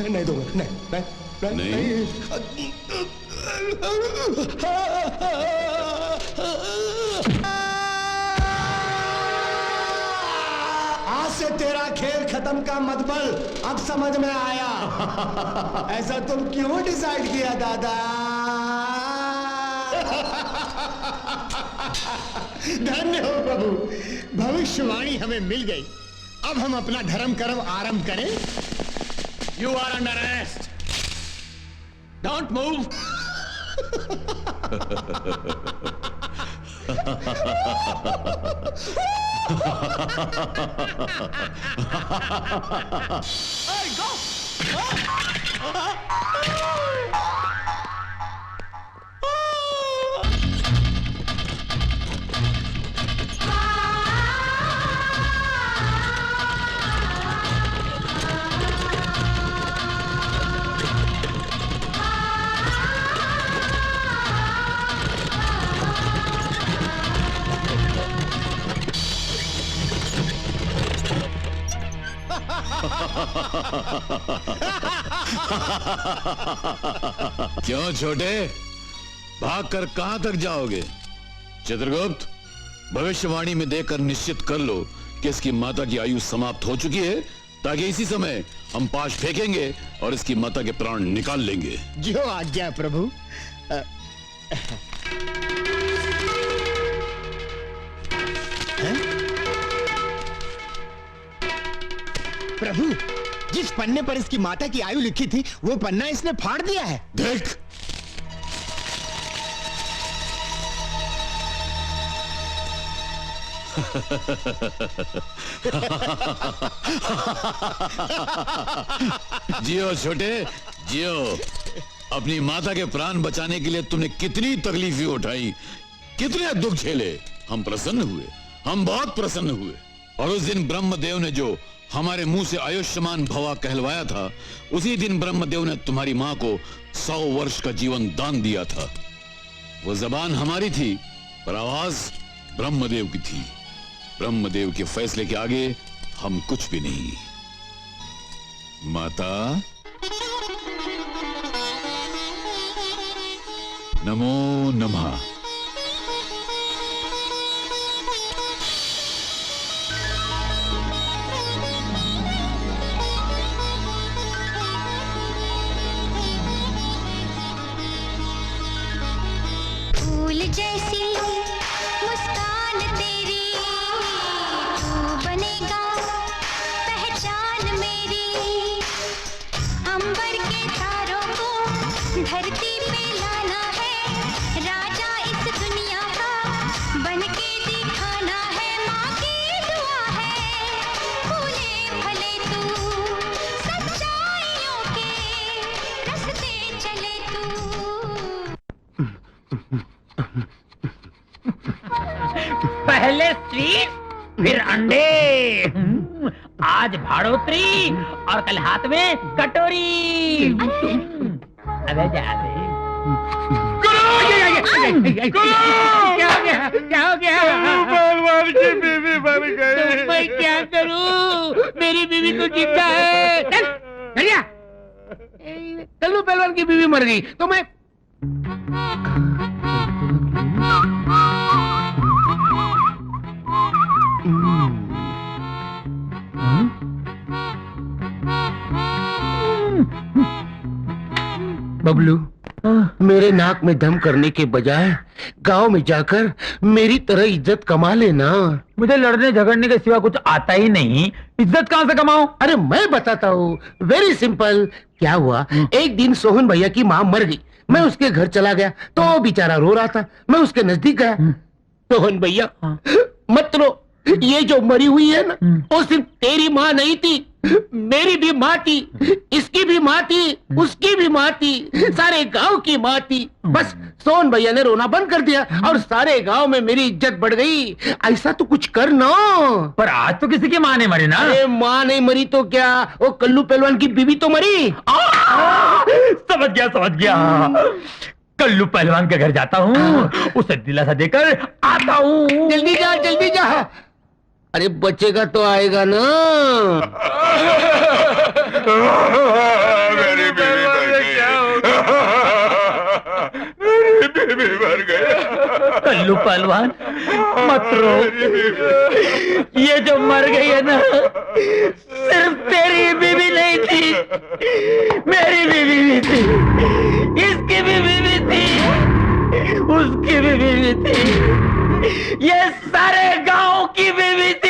नहीं दूंगा, नहीं। आज से तेरा खेल खत्म का मतलब अब समझ में आया। ऐसा तुम क्यों डिसाइड किया दादा? धन्य हो प्रभु, भविष्यवाणी हमें मिल गई। अब हम अपना धर्म कर्म आरंभ करें। You are under arrest. Don't move. Hey, go! क्यों छोटे, भागकर कहां तक जाओगे? चित्रगुप्त, भविष्यवाणी में देकर निश्चित कर लो कि इसकी माता की आयु समाप्त हो चुकी है, ताकि इसी समय हम पाश फेंकेंगे और इसकी माता के प्राण निकाल लेंगे। जो आज्ञा प्रभु। प्रभु, जिस पन्ने पर इसकी माता की आयु लिखी थी वो पन्ना इसने फाड़ दिया है। देख, जियो छोटे, जियो। अपनी माता के प्राण बचाने के लिए तुमने कितनी तकलीफें उठाई, कितने दुख झेले। हम प्रसन्न हुए, हम बहुत प्रसन्न हुए। और उस दिन ब्रह्मदेव ने जो हमारे मुंह से आयुष्मान भवा कहलवाया था, उसी दिन ब्रह्मदेव ने तुम्हारी मां को 100 वर्ष का जीवन दान दिया था। वो जबान हमारी थी, पर आवाज ब्रह्मदेव की थी। ब्रह्मदेव के फैसले के आगे हम कुछ भी नहीं। माता, नमो नमः। जैसी मुस्कान तेरी, तू बनेगा पहचान मेरी। अंबर के तारों को धरती पे लाना है, राजा इस दुनिया का बनके दिखाना है। माँ की दुआ है, भूले भले तू सच्चाइयों के रास्ते चले तू। पहले स्वीट, फिर अंडे, आज भाड़ोत्री और कल हाथ में कटोरी। अबे जा क्या हो गया? क्या हो गया? पहलवान की बीवी मर गई। तो मैं क्या करूं? मेरी बीवी तो जिंदा है। चल, चलिया। कल्लू पहलवान की बीवी मर गई तो मैं बबलू, मेरे नाक में दम करने के बजाय गांव में जाकर मेरी तरह इज्जत कमा लेना। मुझे लड़ने झगड़ने के सिवा कुछ आता ही नहीं, इज्जत कहां से कमाऊं? अरे मैं बताता हूँ, वेरी सिंपल। क्या हुआ, एक दिन सोहन भैया की माँ मर गई। मैं उसके घर चला गया तो वो बेचारा रो रहा था। मैं उसके नजदीक गया। सोहन भैया मत रो, ये जो मरी हुई है ना, वो सिर्फ तेरी माँ नहीं थी, मेरी भी माँ थी, इसकी भी माँ थी, उसकी भी माँ थी, सारे गांव की माँ थी। बस सोहन भैया ने रोना बंद कर दिया और सारे गांव में मेरी इज्जत बढ़ गई। ऐसा तो कुछ कर ना। पर आज तो किसी की माँ नहीं मरी ना। अरे माँ नहीं मरी तो क्या, वो कल्लू पहलवान की बीवी तो मरी। समझ गया। कल्लू पहलवान के घर जाता हूँ, उसे दिलासा देकर आता हूँ। जल्दी जा। अरे बचेगा तो आएगा ना। मेरी बीवी मर गई। कल्लू पहलवान मत रो, ये जो मर गई है ना, सिर्फ तेरी बीवी नहीं थी, मेरी बीवी भी थी, इसकी भी बीवी थी, उसकी भी बीवी थी, ये सारे गांव की बीवी थी।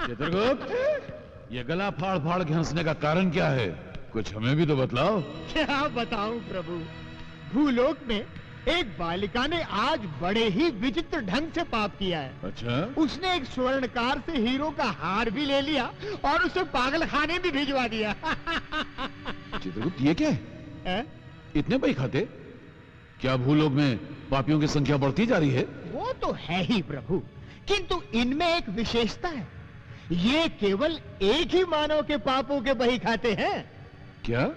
चित्रगुप्त, ये गला फाड़ फाड़ के हंसने का कारण क्या है? कुछ हमें भी तो बतलाओ। क्या बताऊं प्रभु, भूलोक में एक बालिका ने आज बड़े ही विचित्र ढंग से पाप किया है। अच्छा? उसने एक स्वर्णकार से हीरो का हार भी ले लिया और उसे पागल खाने भी भिजवा दिया। चित्रगुप्त, ये क्या है? इतने पैसे खाते? क्या भूलोक में पापियों की संख्या बढ़ती जा रही है? वो तो है ही प्रभु, किंतु इनमें एक विशेषता है, ये केवल एक ही मानव के पापों के बही खाते हैं। क्या?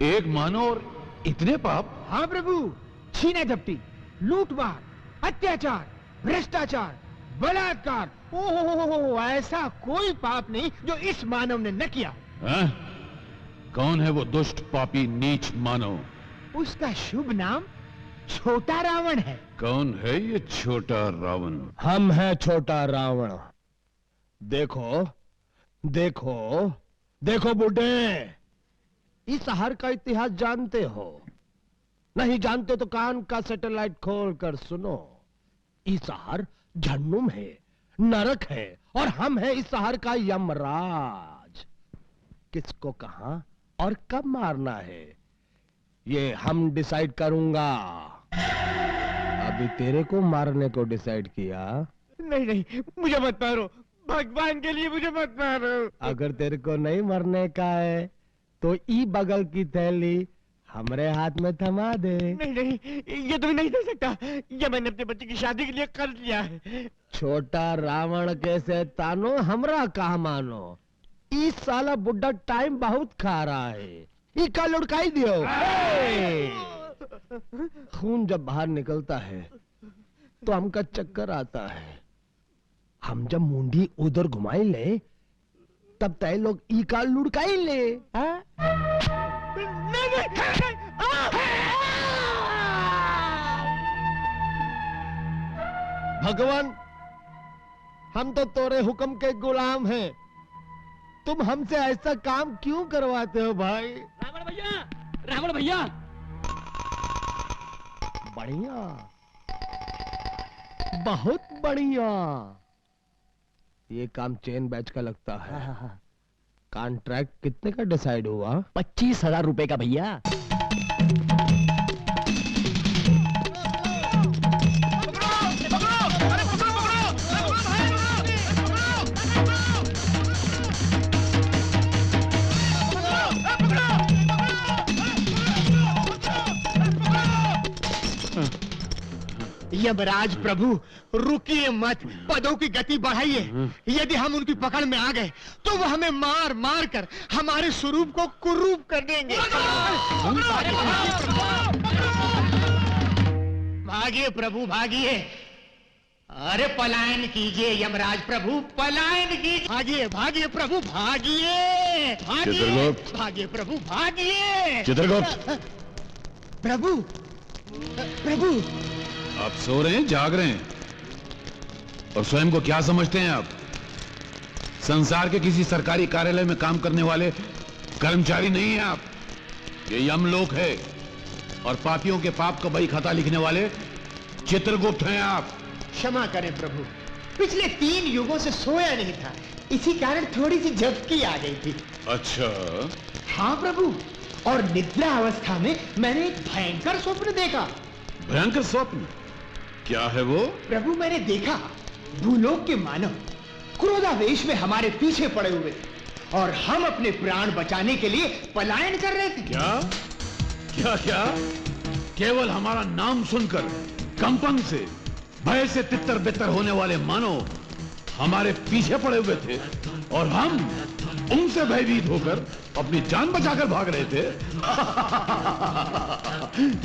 एक मानव और इतने पाप? हाँ प्रभु, छीना झपटी, लूटमार, अत्याचार, भ्रष्टाचार, बलात्कार, ओहो, ऐसा कोई पाप नहीं जो इस मानव ने न किया। कौन है वो दुष्ट पापी नीच मानव? उसका शुभ नाम छोटा रावण है। कौन है ये छोटा रावण? हम हैं छोटा रावण। देखो बुड्ढे, इस शहर का इतिहास जानते हो? नहीं जानते तो कान का सैटेलाइट खोल कर सुनो। इस शहर जहन्नुम है, नरक है, और हम हैं इस शहर का यमराज। किसको कहां और कब मारना है, ये हम डिसाइड करूंगा। अभी तेरे को मारने को डिसाइड किया? नहीं, मुझे मत मारो, भगवान के लिए मुझे मत मारो। अगर तेरे को नहीं मरने का है तो ई बगल की थैली हमरे हाथ में थमा दे। नहीं, ये तो नहीं दे सकता, ये मैंने अपने बच्चे की शादी के लिए कर लिया है। छोटा रावण के शैतानो, हमरा कहा मानो। इस साला बुड्ढा टाइम बहुत खा रहा है, इका लुढ़काई दियो। खून जब बाहर निकलता है तो हमका चक्कर आता है। हम जब मुंडी उधर घुमाई ले तब तय लोग इका लुढ़काई ले। भगवान, हम तो तोरे हुक्म के गुलाम हैं, तुम हमसे ऐसा काम क्यों करवाते हो भाई? रावण भैया, बढ़िया, बहुत बढ़िया। ये काम चेन बैच का लगता है। कॉन्ट्रैक्ट कितने का डिसाइड हुआ? 25,000 रुपए का भैया। यमराज प्रभु रुकिए मत, पदों की गति बढ़ाइए। यदि हम उनकी पकड़ में आ गए तो वो हमें मार मार कर हमारे स्वरूप को कुरूप कर देंगे। भागिए प्रभु भागिए, अरे पलायन कीजिए यमराज प्रभु, पलायन कीजिए। भागिए भागिए प्रभु भागिए, भागिए चित्रगुप्त। भागिए प्रभु भागिए। चित्रगुप्त। प्रभु प्रभु आप सो रहे हैं, जाग रहे हैं, और स्वयं को क्या समझते हैं आप? संसार के किसी सरकारी कार्यालय में काम करने वाले कर्मचारी नहीं हैं आप। ये यमलोक है, और पापियों के पाप का बही खाता लिखने वाले चित्रगुप्त हैं आप। क्षमा करें प्रभु, पिछले 3 युगों से सोया नहीं था, इसी कारण थोड़ी सी झपकी आ गई थी। अच्छा। हाँ प्रभु, और निद्रा अवस्था में मैंने एक भयंकर स्वप्न देखा। भयंकर स्वप्न? क्या है वो? प्रभु मैंने देखा भूलोक के मानव क्रोधावेश में हमारे पीछे पड़े हुए थे, और हम अपने प्राण बचाने के लिए पलायन कर रहे थे। क्या क्या क्या? केवल हमारा नाम सुनकर कंपन से, भय से तितर बितर होने वाले मानव हमारे पीछे पड़े हुए थे, और हम उनसे भयभीत होकर अपनी जान बचाकर भाग रहे थे।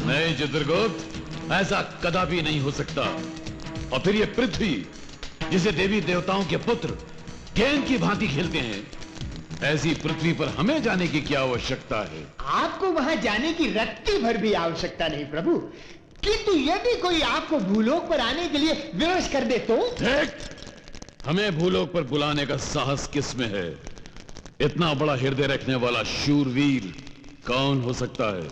नहीं चित्रगुप्त, ऐसा कदापि नहीं हो सकता। और फिर ये पृथ्वी, जिसे देवी देवताओं के पुत्र गेंद की भांति खेलते हैं, ऐसी पृथ्वी पर हमें जाने की क्या आवश्यकता है? आपको वहां जाने की रत्ती भर भी आवश्यकता नहीं प्रभु, किंतु यदि कोई आपको भूलोक पर आने के लिए विवश कर दे तो? देख, हमें भूलोक पर बुलाने का साहस किसमें है? इतना बड़ा हृदय रखने वाला शूरवीर कौन हो सकता है?